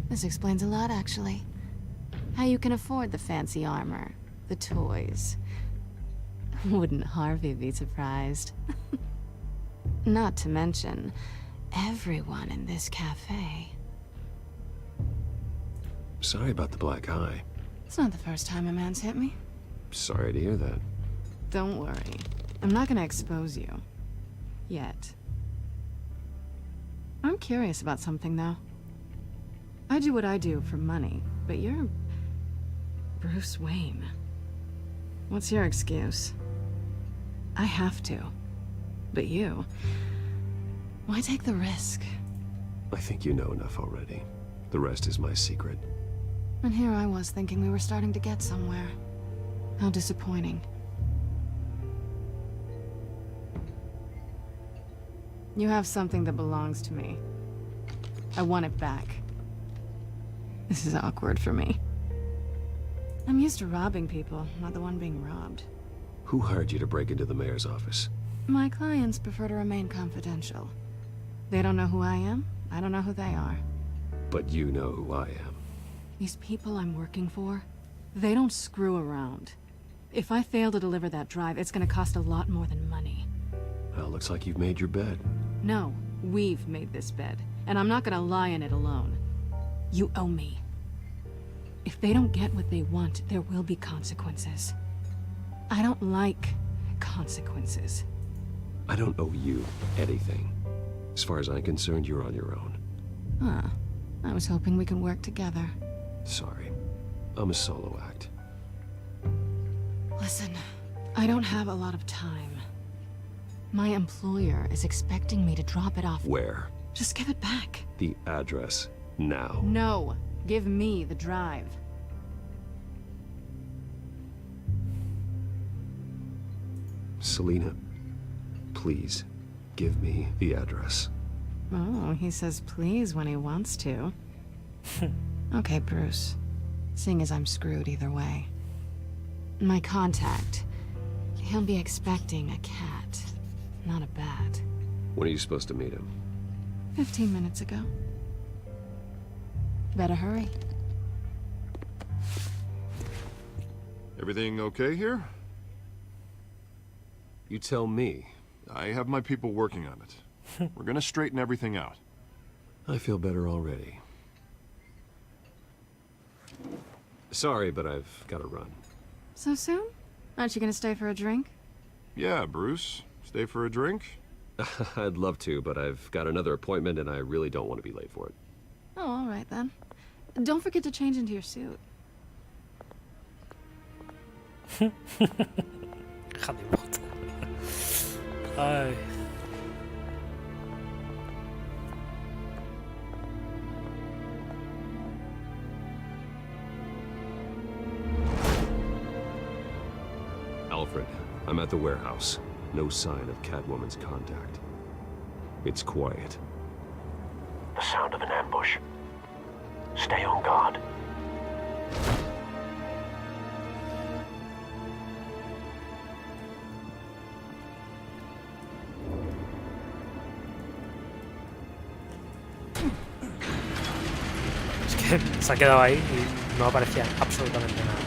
This explains a lot, actually. How you can afford the fancy armor, the toys. Wouldn't Harvey be surprised? Not to mention, everyone in this cafe. Sorry about the black eye. It's not the first time a man's hit me. Sorry to hear that. Don't worry. I'm not gonna expose you. Yet. I'm curious about something, though. I do what I do for money, but you're... Bruce Wayne. What's your excuse? I have to. But you... Why take the risk? I think you know enough already. The rest is my secret. And here I was thinking we were starting to get somewhere. How disappointing. You have something that belongs to me. I want it back. This is awkward for me. I'm used to robbing people, not the one being robbed. Who hired you to break into the mayor's office? My clients prefer to remain confidential. They don't know who I am, I don't know who they are. But you know who I am. These people I'm working for, they don't screw around. If I fail to deliver that drive, it's gonna cost a lot more than money. Well, looks like you've made your bed. No, we've made this bed, and I'm not gonna lie in it alone. You owe me. If they don't get what they want, there will be consequences. I don't like consequences. I don't owe you anything. As far as I'm concerned, you're on your own. Huh. I was hoping we could work together. Sorry. I'm a solo act. Listen, I don't have a lot of time. My employer is expecting me to drop it off. Where? Just give it back. The address. Now. No. Give me the drive. Selina, please, give me the address. Oh, he says please when he wants to. Okay, Bruce. Seeing as I'm screwed either way. My contact. He'll be expecting a cat, not a bat. When are you supposed to meet him? 15 minutes ago. Better hurry. Everything okay here? You tell me. I have my people working on it. We're gonna straighten everything out. I feel better already. Sorry, but I've got to run. So soon? Aren't you gonna stay for a drink? Yeah, Bruce. Stay for a drink? I'd love to, but I've got another appointment and I really don't want to be late for it. Oh, all right then. Don't forget to change into your suit. Hija de puta. Ay. Alfred, I'm at the warehouse. No sign of Catwoman's contact. It's quiet. The sound of an ambush. Stay on guard. Es que se ha quedado ahí y no aparecía absolutamente nada.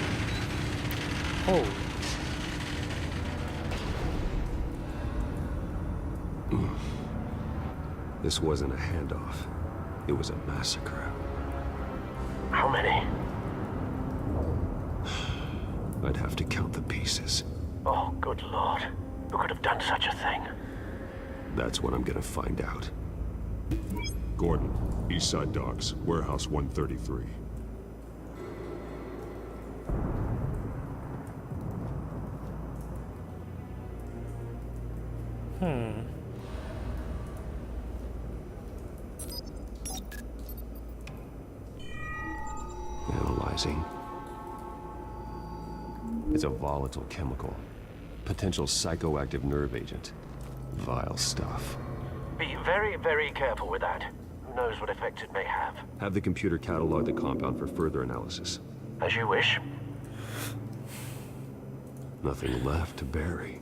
Oh. This wasn't a handoff. It was a massacre. How many? I'd have to count the pieces. Oh, good lord. Who could have done such a thing? That's what I'm gonna find out. Gordon, East Side Docks, Warehouse 133. Analyzing. It's a volatile chemical. Potential psychoactive nerve agent. Vile stuff. Be very, very careful with that. Who knows what effects it may have. Have the computer catalog the compound for further analysis. As you wish. Nothing left to bury.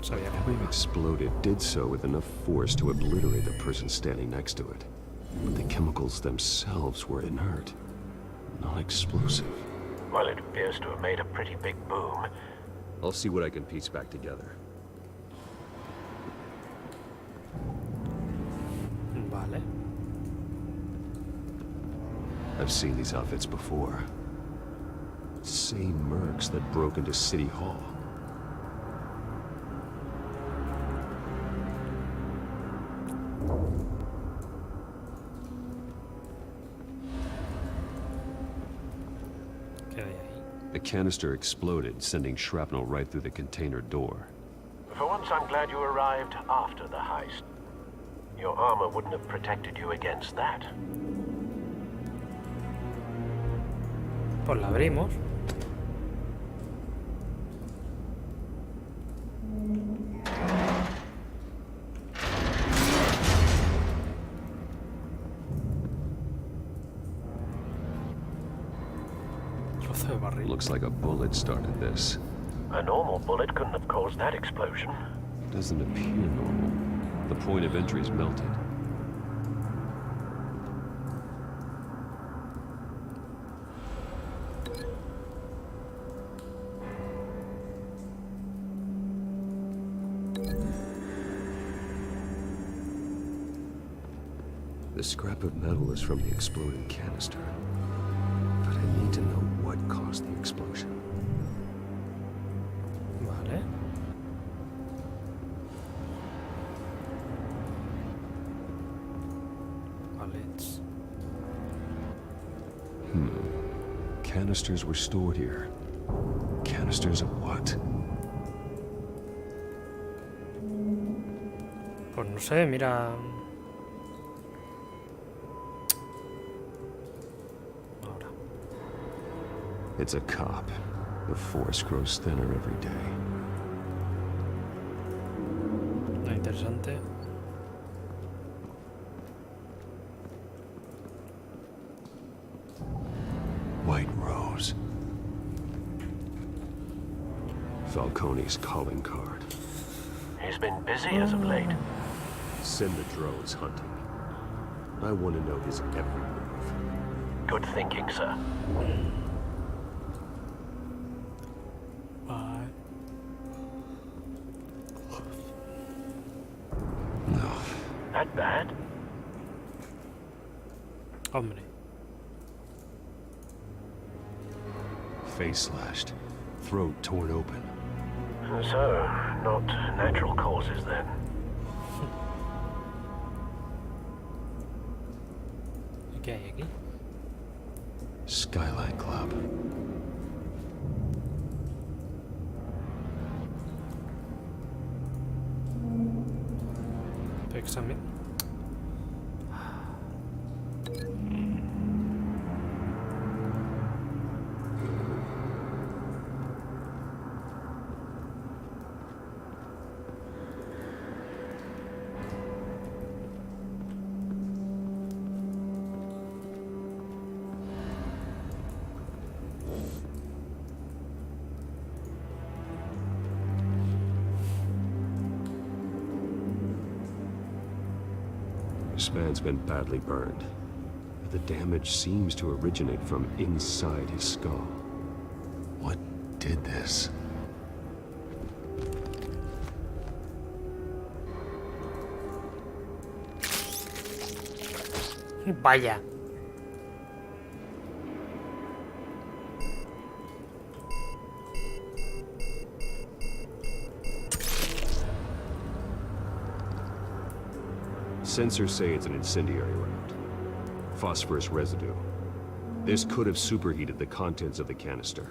The plane exploded, did so with enough force to obliterate the person standing next to it. But the chemicals themselves were inert, not explosive. Well, it appears to have made a pretty big boom. I'll see what I can piece back together. Vale. I've seen these outfits before. Same mercs that broke into City Hall. The canister exploded, sending shrapnel right through the container door. For once, I'm glad you arrived after the heist. Your armor wouldn't have protected you against that. Pues la abrimos. Looks like a bullet started this. A normal bullet couldn't have caused that explosion. Doesn't appear normal. The point of entry is melted. The scrap of metal is from the exploded canister. But I need to know what caused the explosion. Vale. Pallets. Canisters were stored here. Canisters of what? Pues no sé, mira. It's a cop. The force grows thinner every day. No, interesante. White Rose. Falcone's calling card. He's been busy as of late. Send the drones hunting. I want to know his every move. Good thinking, sir. That bad? Hombre. Face slashed. Throat torn open. So, not natural causes then. ¿Qué hay aquí? Skyline Club. Examen. Man's been badly burned. But the damage seems to originate from inside his skull. What did this? Vaya. Sensors say it's an incendiary round. Phosphorus residue. This could have superheated the contents of the canister,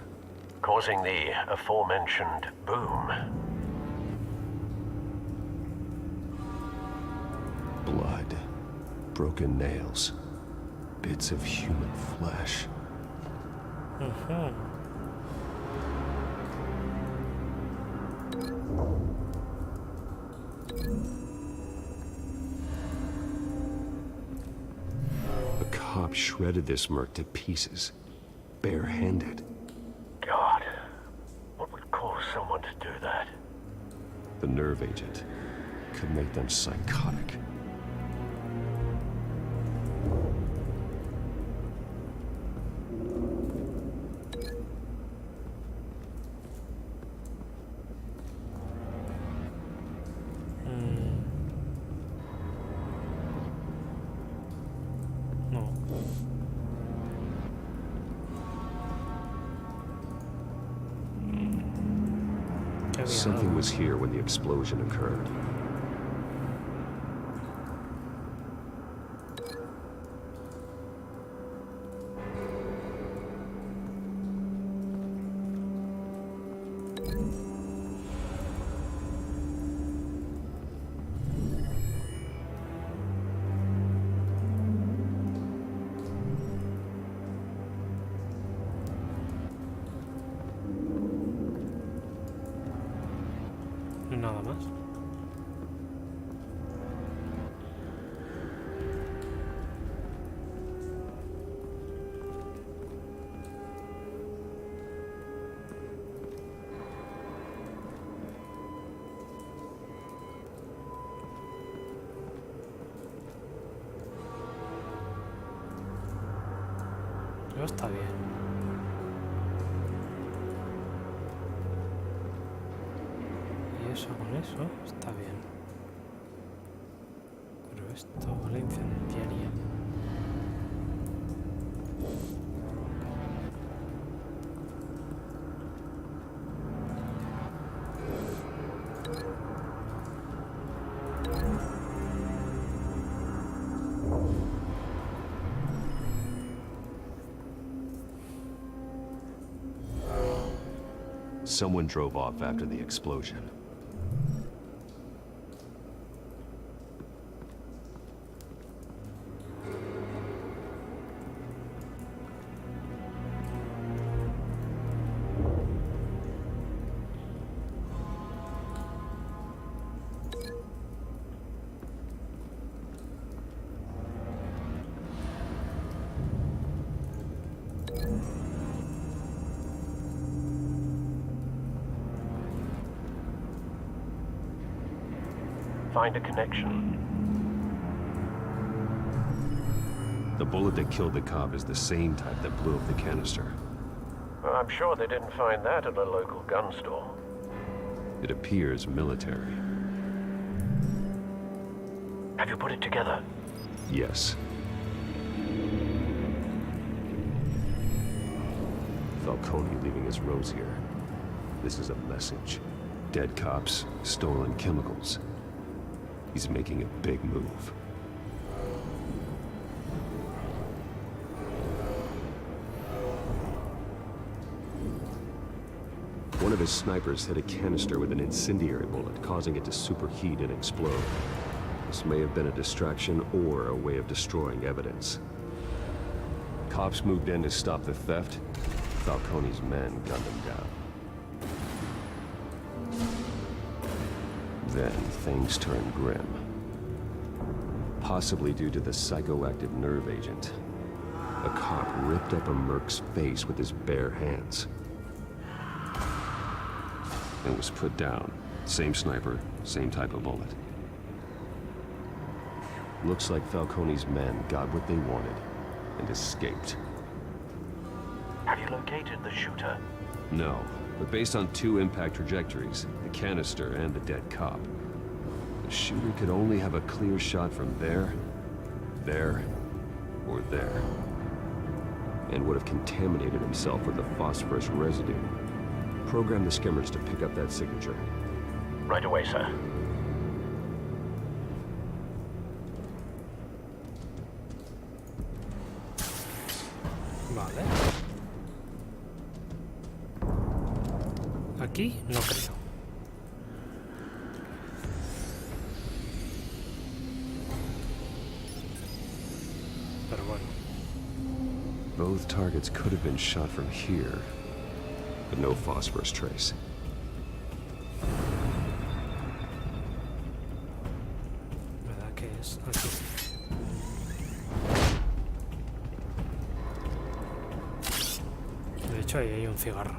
causing the aforementioned boom. Blood. Broken nails. Bits of human flesh. A cop shredded this merc to pieces, barehanded. God, what would cause someone to do that? The nerve agent could make them psychotic. Something was here when the explosion occurred. Nada más. Pero está bien. Con eso está bien, pero esto vale incendiaria. Someone drove off after the explosion. Find a connection. The bullet that killed the cop is the same type that blew up the canister. Well, I'm sure they didn't find that at a local gun store. It appears military. Have you put it together? Yes. Falcone leaving his rose here. This is a message. Dead cops, stolen chemicals. He's making a big move. One of his snipers hit a canister with an incendiary bullet, causing it to superheat and explode. This may have been a distraction or a way of destroying evidence. Cops moved in to stop the theft. Falcone's men gunned him down. Then things turned grim. Possibly due to the psychoactive nerve agent. A cop ripped up a merc's face with his bare hands. And was put down. Same sniper, same type of bullet. Looks like Falcone's men got what they wanted and escaped. Have you located the shooter? No, but based on 2 impact trajectories, the canister and the dead cop, the shooter could only have a clear shot from there, or there, and would have contaminated himself with the phosphorus residue. Program the skimmers to pick up that signature. Right away, sir. Vale. Aquí no creo. Pero bueno. Both targets could have been shot from here, but no phosphorus trace. ¿Verdad que es aquí? De hecho, ahí hay un cigarro.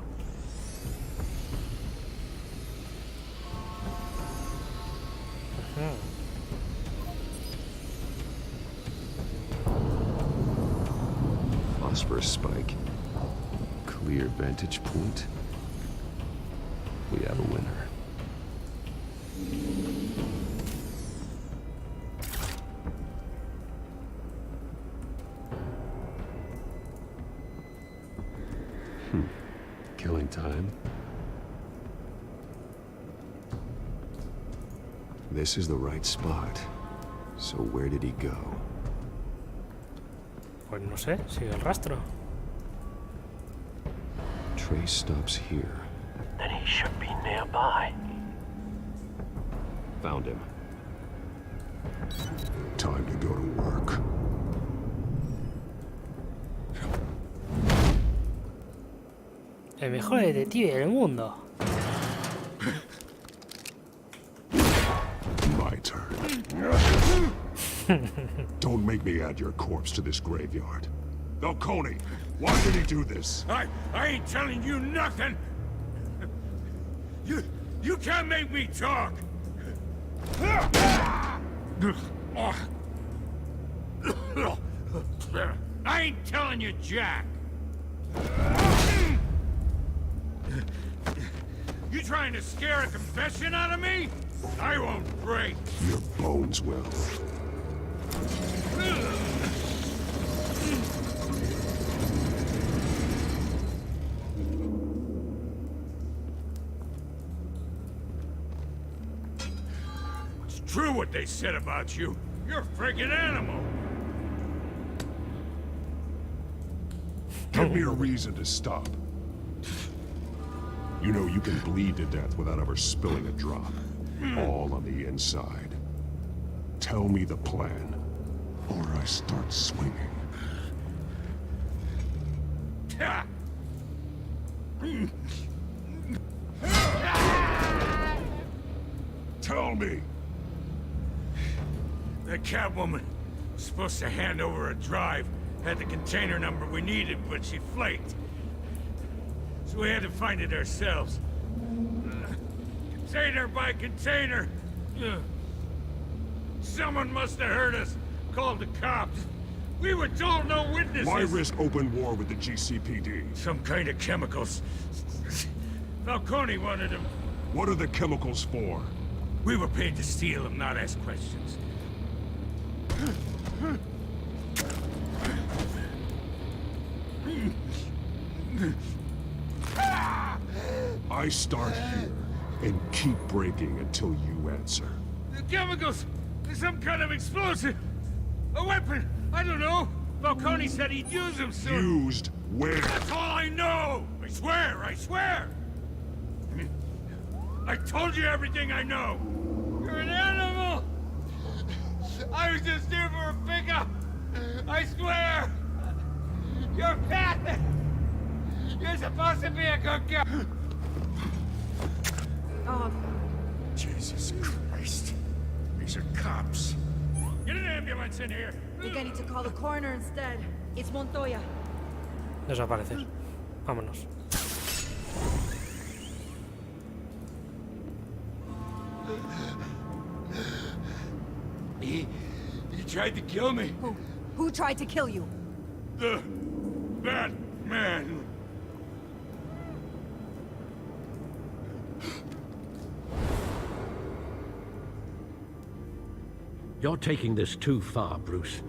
Phosphorus spike. Clear vantage point. We have a winner. Killing time. This is the right spot. So where did he go? Pues no sé, sigue el rastro. Trace stops here. Then he should be nearby. Found him. Time to go to work. El mejor detective del mundo. My turn. Don't make me add your corpse to this graveyard. Falcone, why did he do this? I ain't telling you nothing! You can't make me talk! I ain't telling you jack! You trying to scare a confession out of me? I won't break! Your bones will. It's true what they said about you. You're a freaking animal! Give me a reason to stop. You know you can bleed to death without ever spilling a drop. All on the inside. Tell me the plan, or I start swinging. Tell me! That Catwoman was supposed to hand over a drive, had the container number we needed, but she flaked. So we had to find it ourselves. Container by container. Someone must have heard us, called the cops. We were told no witnesses. Why risk open war with the GCPD? Some kind of chemicals. Falcone wanted them. What are the chemicals for? We were paid to steal them, not ask questions. I start here and keep breaking until you answer. The chemicals! There's some kind of explosive! A weapon! I don't know! Falcone said he'd use them soon! Used where? That's all I know! I swear! I swear! I told you everything I know! You're an animal! I was just here for a pickup! I swear! You're Pat! You're supposed to be a good girl! Oh. Jesus Christ. These are cops. Get an ambulance in here! I think I need to call the coroner instead. It's Montoya. Desaparecer. Vámonos. He tried to kill me. Who tried to kill you? The Batman. You're taking this too far, Bruce.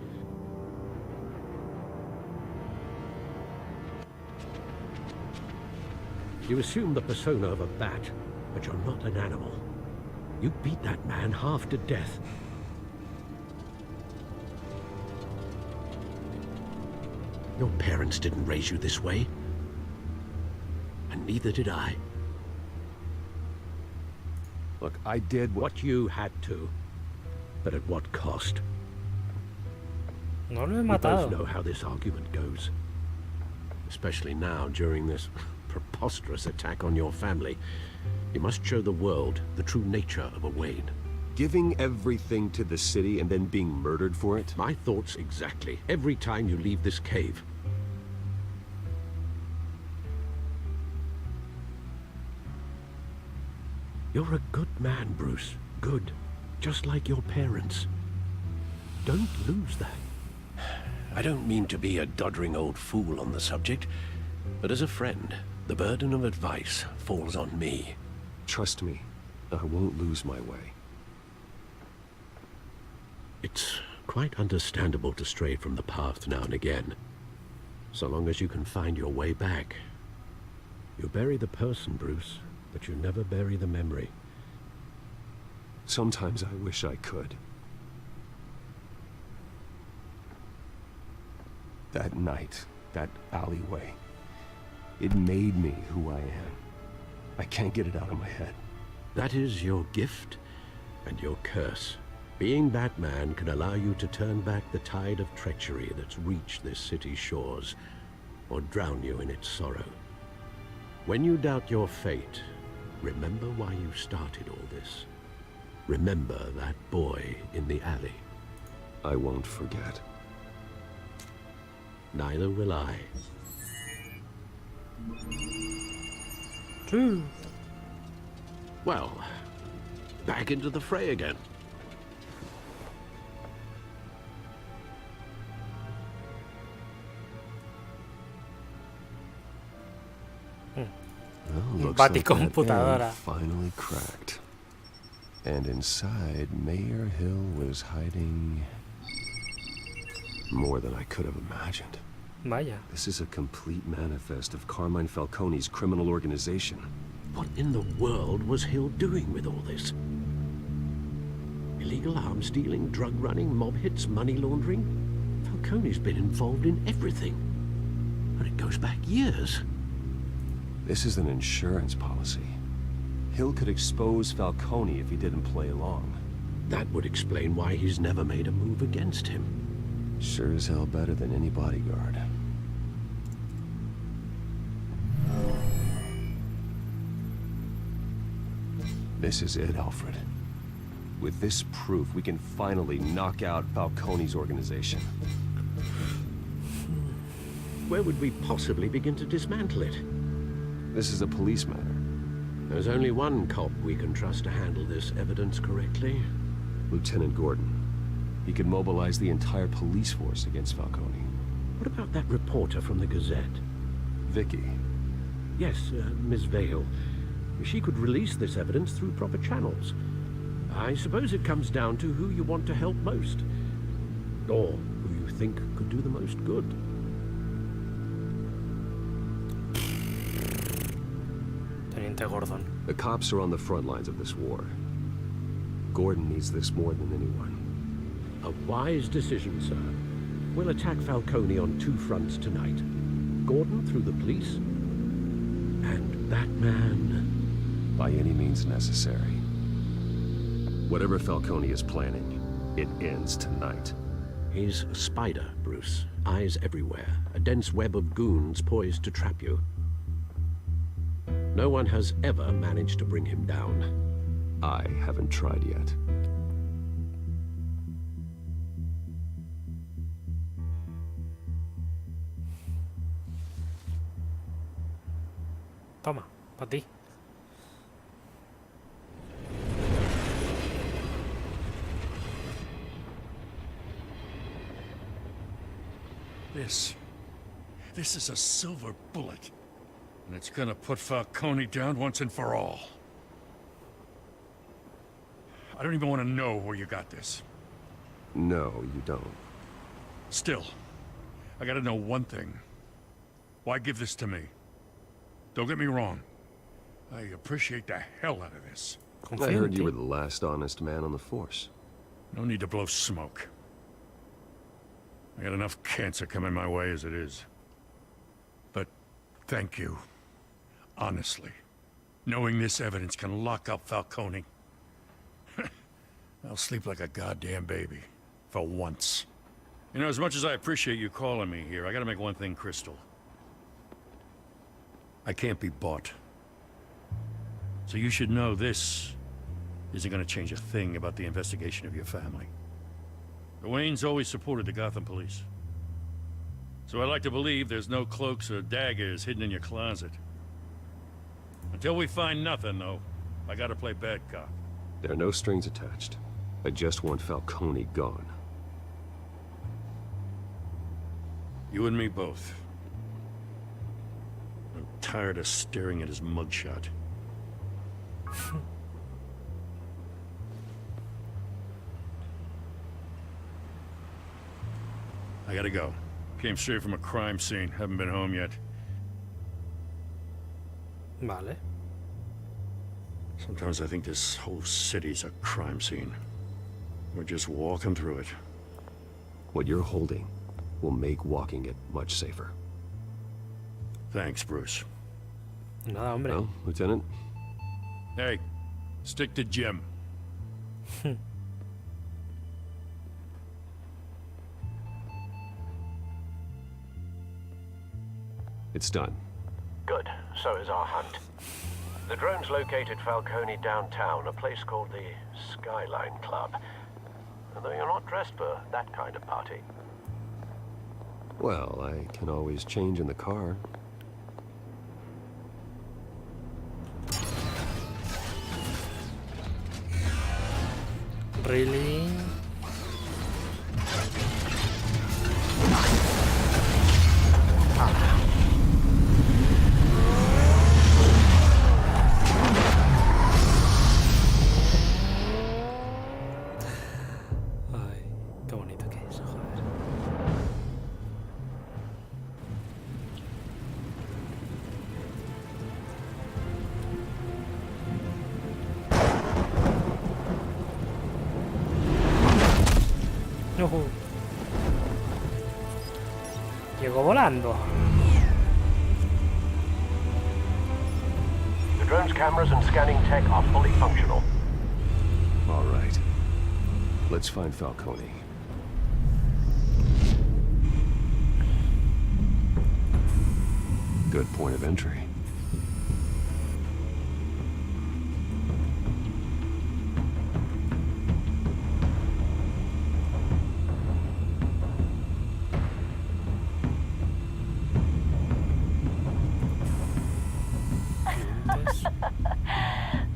You assume the persona of a bat, but you're not an animal. You beat that man half to death. Your parents didn't raise you this way. And neither did I. Look, I did what you had to. But at what cost? No lo he We matado. both know how this argument goes. Especially now, during this preposterous attack on your family. You must show the world the true nature of a Wayne. Giving everything to the city and then being murdered for it? My thoughts exactly. Every time you leave this cave. You're a good man, Bruce. Good. Just like your parents. Don't lose that. I don't mean to be a doddering old fool on the subject, but as a friend, the burden of advice falls on me. Trust me, I won't lose my way. It's quite understandable to stray from the path now and again, so long as you can find your way back. You bury the person, Bruce, but you never bury the memory. Sometimes I wish I could. That night, that alleyway, it made me who I am. I can't get it out of my head. That is your gift and your curse. Being Batman can allow you to turn back the tide of treachery that's reached this city's shores, or drown you in its sorrow. When you doubt your fate, remember why you started all this. Remember that boy in the alley. I won't forget. Neither will I. Well, back into the fray again. Well, looks like that Baticomputadora. egg finally cracked. And inside, Mayor Hill was hiding more than I could have imagined. Vaya. This is a complete manifest of Carmine Falcone's criminal organization. What in the world was Hill doing with all this? Illegal arms dealing, drug running, mob hits, money laundering? Falcone's been involved in everything. And it goes back years. This is an insurance policy. Hill could expose Falcone if he didn't play along. That would explain why he's never made a move against him. Sure as hell better than any bodyguard. This is it, Alfred. With this proof, we can finally knock out Falcone's organization. Where would we possibly begin to dismantle it? This is a police matter. There's only one cop we can trust to handle this evidence correctly. Lieutenant Gordon. He could mobilize the entire police force against Falcone. What about that reporter from the Gazette? Vicky. Yes, Miss Vale. She could release this evidence through proper channels. I suppose it comes down to who you want to help most. Or who you think could do the most good. Teniente Gordon. The cops are on the front lines of this war. Gordon needs this more than anyone. A wise decision, sir. We'll attack Falcone on two fronts tonight. Gordon through the police, and Batman... by any means necessary. Whatever Falcone is planning, it ends tonight. He's a spider, Bruce. Eyes everywhere. A dense web of goons poised to trap you. No one has ever managed to bring him down. I haven't tried yet. Toma, para ti. this. This is a silver bullet. And it's gonna put Falcone down once and for all. I don't even want to know where you got this. No, you don't. Still, I gotta know one thing. Why give this to me? Don't get me wrong. I appreciate the hell out of this. I heard you were the last honest man on the force. No need to blow smoke. I got enough cancer coming my way as it is. But thank you. Honestly. Knowing this evidence can lock up Falcone. I'll sleep like a goddamn baby. For once. You know, as much as I appreciate you calling me here, I gotta make one thing crystal. I can't be bought. So you should know this isn't gonna change a thing about the investigation of your family. The Waynes always supported the Gotham police. So I like to believe there's no cloaks or daggers hidden in your closet. Until we find nothing, though, I gotta play bad cop. There are no strings attached. I just want Falcone gone. You and me both. I'm tired of staring at his mugshot. I gotta go. Came straight from a crime scene. Haven't been home yet. Vale. Sometimes I think this whole city's a crime scene. We're just walking through it. What you're holding will make walking it much safer. Thanks, Bruce. Nada, hombre. Well, Lieutenant? Hey, stick to Jim. It's done. Good. So is our hunt. The drones located Falcone downtown, a place called the Skyline Club. Although you're not dressed for that kind of party. Well, I can always change in the car. Really? Ay, qué bonito que es, joder. No. Llegó volando. The drone's cameras and scanning tech are fully functional. All right. Let's find Falcone. Good point of entry.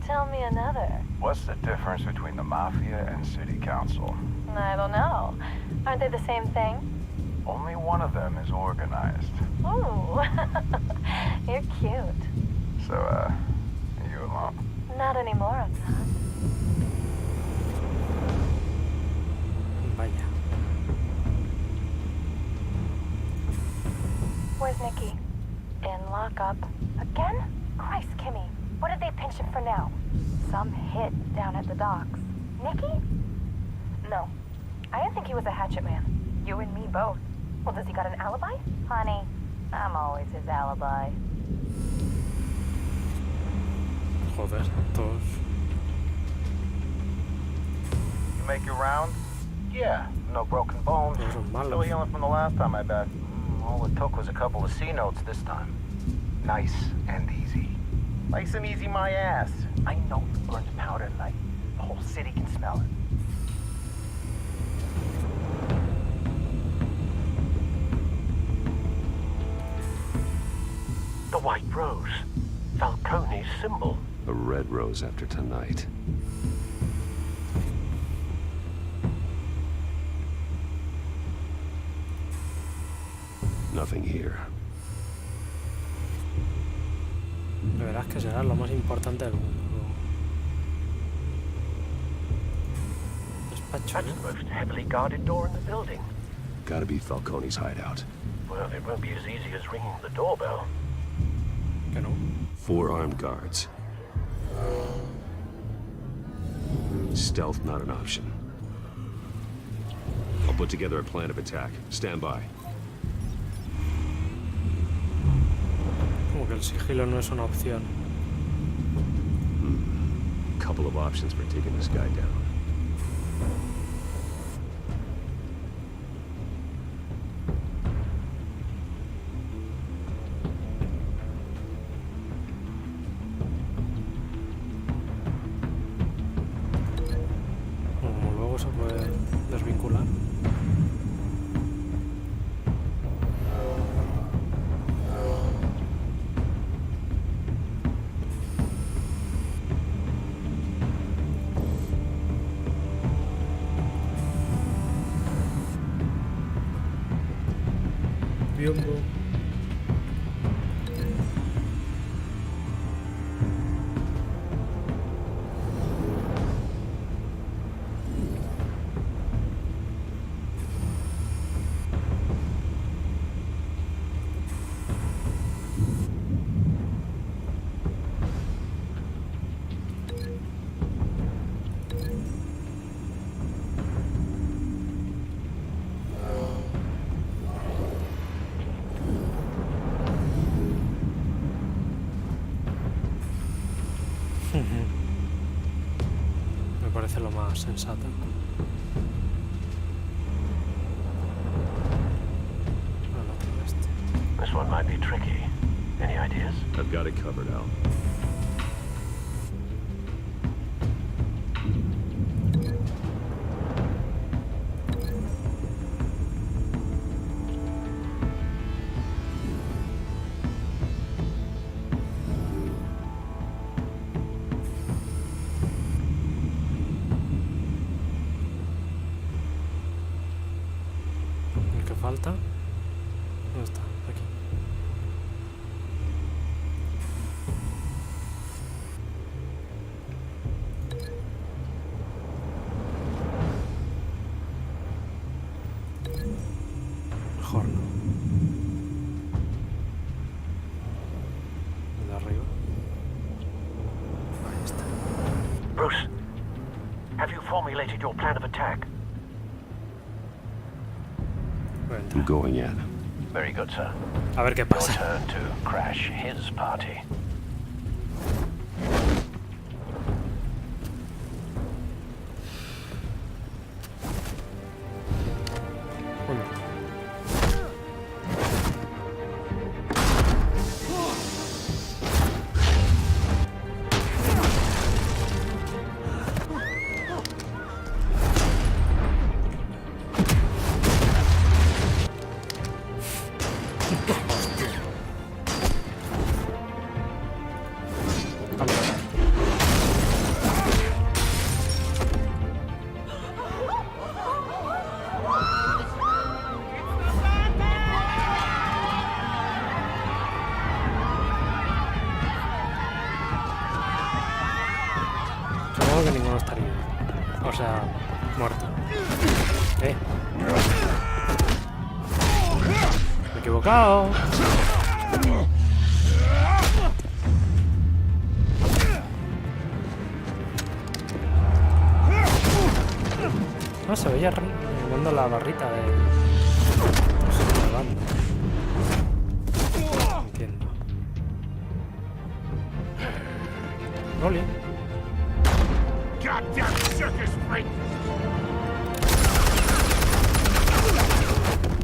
Tell me another. What's the difference between the Mafia and City Council? I don't know. Aren't they the same thing? Only one of them is organized. Ooh, you're cute. So, are you alone? Not anymore, I'm not. Vaya. Where's Nicky? In lockup. Again? Christ, Kimmy. What did they pinch him for now? Some hit down at the docks. Nicky? No. I didn't think he was a hatchet man. You and me both. Well, does he got an alibi? Honey, I'm always his alibi. Joder, todos. You make your round? Yeah, no broken bones. Still healing from the last time, I bet. All it took was a couple of C notes this time. Nice and easy. Nice and easy, my ass. I know you burned powder tonight. The whole city can smell it. The White Rose. Falcone's symbol. A red rose after tonight. Nothing here. Verás que será lo más importante del mundo. Despacho, That's the most heavily guarded door in the building. Gotta be Falcone's hideout. Well, it won't be as easy as ringing the doorbell. Que no. 4 armed guards. Stealth not an option. I'll put together a plan of attack. Stand by. Como que el sigilo no es una opción. Couple of options for taking this guy down. Como luego se puede desvincular. Biombo. Me parece lo más sensato. This one might be tricky. Any ideas? I've got it covered, Al. El que falta. ¿Dónde está? Aquí. Mejor no. El de arriba. Ahí está. Bruce, have you formulated your plan of attack? I'm going in. Very good, sir. A ver qué pasa. Your turn to crash his party. Supongo que ninguno estaría. O sea, muerto. Me he equivocado. No, se veía dando la barrita de... No sé, de banda. Entiendo. Rolling. Goddamn circus freak!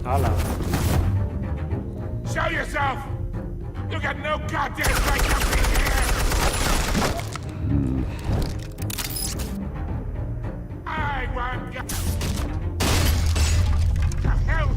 ¡Hala! Show yourself! You got no goddamn right to be here! I want you... The hell?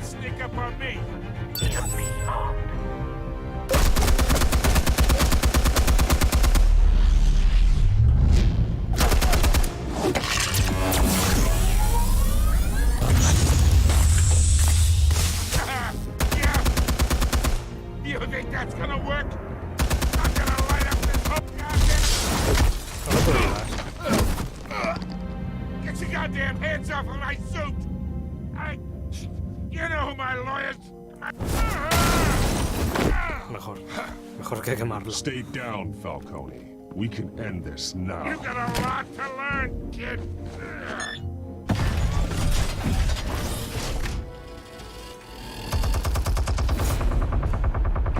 to sneak up on me. Even be armed. You think that's gonna work? I'm gonna light up this whole goddamn... Get your goddamn hands off of my suit! You know who my lawyers... Mejor que quemarlo. Stay down, Falcone. We can end this now. You got a lot to learn, kid.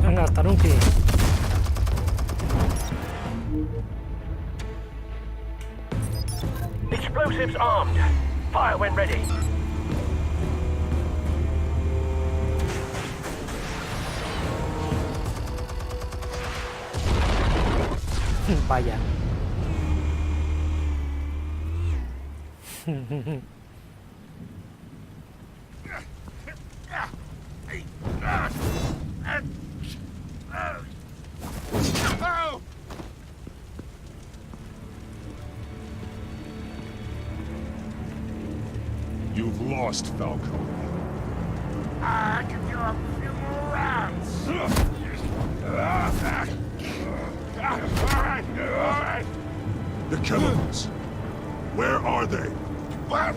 Venga, Tanuki. Explosives armed. Fire when ready. Vaya. You've lost, Falcone. I can do a few more rounds. All right. The chemicals. Where are they? What?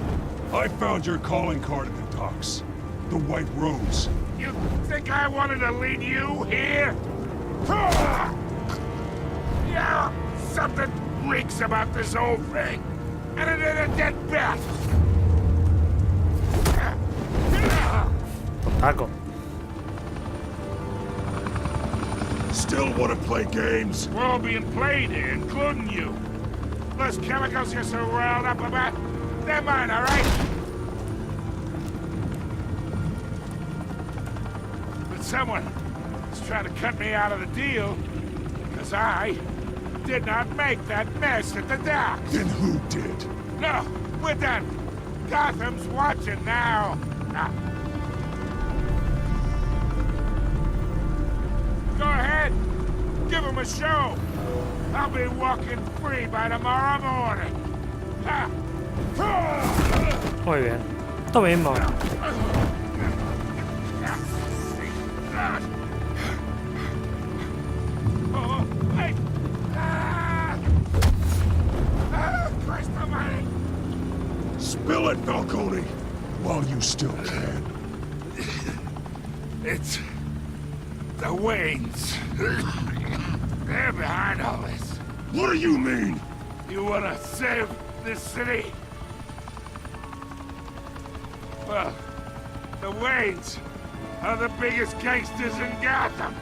I found your calling card at the docks. The White Rose. You think I wanted to lead you here? Yeah, something reeks about this whole thing. And it ain't a dead bat. Taco. Still want to play games? We're all being played here, including you. Those chemicals you're so riled up about, they're mine, all right? But someone is trying to cut me out of the deal because I did not make that mess at the docks. Then who did? No, we're done. Gotham's watching now. Go ahead. Give him a show. I'll be walking free by tomorrow morning. Muy bien. Tú mismo. Spill it, Falcone, while you still can. It's the Waynes. They're behind all this. What do you mean? You wanna save this city? Well, the Waynes are the biggest gangsters in Gotham.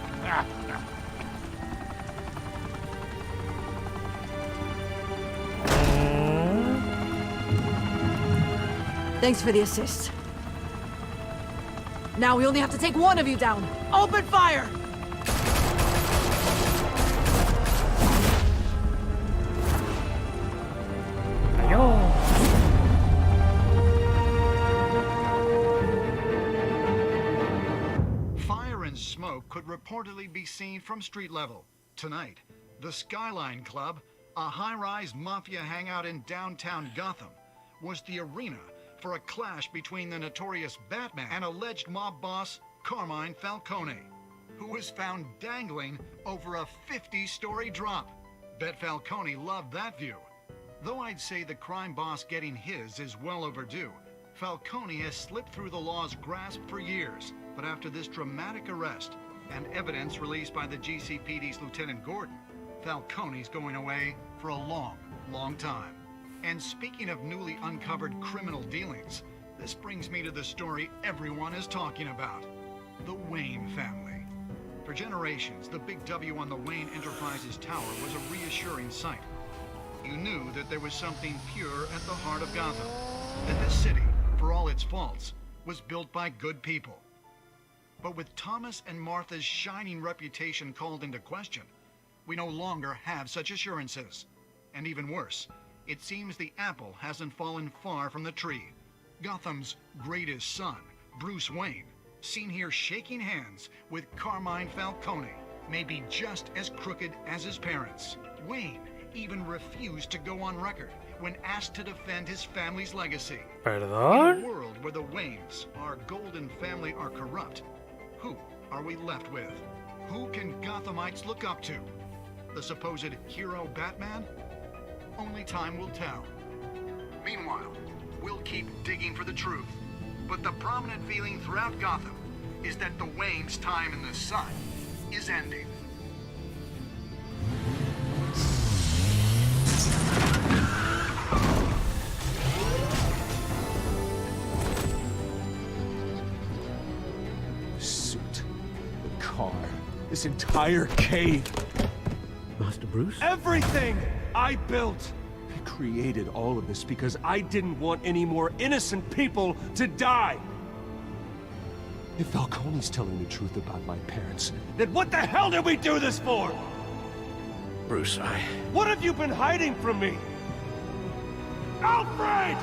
Thanks for the assist. Now we only have to take one of you down. Open fire! Fire and smoke could reportedly be seen from street level. Tonight, the Skyline Club, a high-rise mafia hangout in downtown Gotham, was the arena for a clash between the notorious Batman and alleged mob boss Carmine Falcone, who was found dangling over a 50-story drop. Bet Falcone loved that view. Though I'd say the crime boss getting his is well overdue, Falcone has slipped through the law's grasp for years. But after this dramatic arrest and evidence released by the GCPD's Lieutenant Gordon, Falcone's going away for a long, long time. And speaking of newly uncovered criminal dealings, this brings me to the story everyone is talking about. The Wayne family. For generations, the big W on the Wayne Enterprises Tower was a reassuring sight. You knew that there was something pure at the heart of Gotham. That this city, for all its faults, was built by good people. But with Thomas and Martha's shining reputation called into question, we no longer have such assurances. And even worse, it seems the apple hasn't fallen far from the tree. Gotham's greatest son, Bruce Wayne, seen here shaking hands with Carmine Falcone, may be just as crooked as his parents. Wayne even refused to go on record when asked to defend his family's legacy. ¿Perdón? In a world where the Waynes, our golden family, are corrupt, who are we left with? Who can Gothamites look up to? The supposed hero Batman? Only time will tell. Meanwhile, we'll keep digging for the truth. But the prominent feeling throughout Gotham is that the Waynes' time in the sun is ending. The suit, the car, this entire cave. Master Bruce? Everything I built! I created all of this because I didn't want any more innocent people to die! If Falcone's telling the truth about my parents, then what the hell did we do this for? Bruce, What have you been hiding from me? Alfred!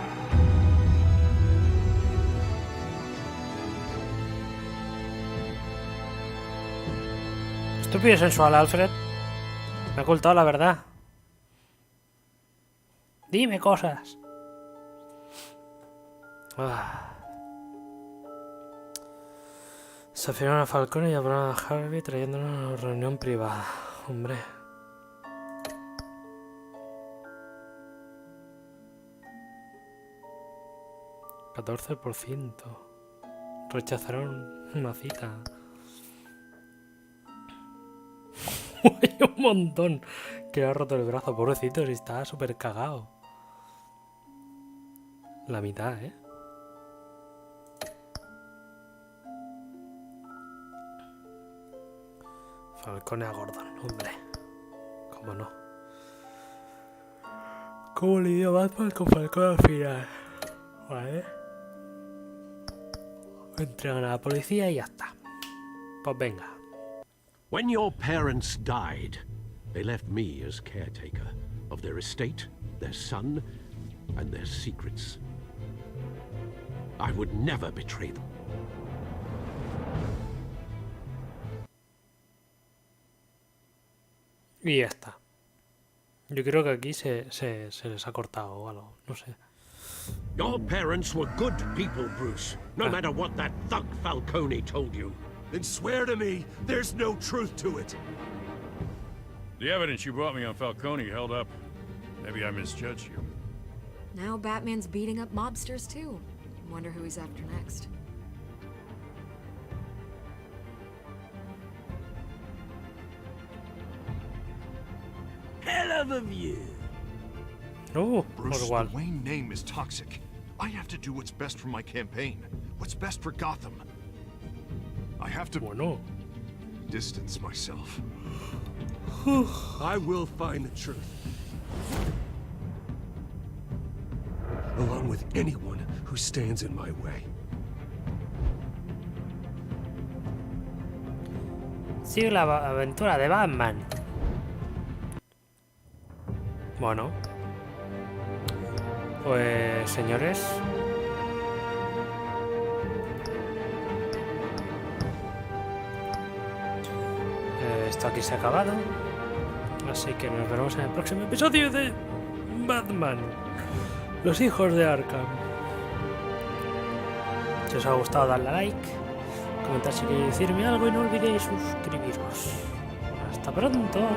Estúpido y sensual, Alfred. Me ha ocultado la verdad. Dime cosas. Desafiaron a Falcone y llamaron a Harvey trayéndolo a una reunión privada. Hombre. $14%. Rechazaron una cita. Hay un montón. Que le ha roto el brazo, pobrecito, si está súper cagado. La mitad, ¿eh? Falcone a Gordon, hombre. ¿Cómo no? ¿Cómo lidió Batman con Falcone al final? ¿Vale? Entregan a la policía y ya está. Pues venga. When your parents died, they left me as caretaker of their estate, their son, and their secrets. I would never betray them. Y ya está. Yo creo que aquí se les ha cortado o algo, no sé. Your parents were good people, Bruce, no matter what that thug Falcone told you. Then swear to me there's no truth to it. The evidence you brought me on Falcone held up. Maybe I misjudged you. Now Batman's beating up mobsters too. Wonder who he's after next. Hell of a view. Oh, Bruce, the Wayne name is toxic. I have to do what's best for my campaign. What's best for Gotham. I have to distance myself. I will find the truth. Along with anyone who stands in my way. Sigue la aventura de Batman. Bueno. Pues, señores. Esto aquí se ha acabado. Así que nos veremos en el próximo episodio de Batman. Los hijos de Arkham. Si os ha gustado, dadle a like. Comentar si queréis decirme algo y no olvidéis suscribiros. Hasta pronto.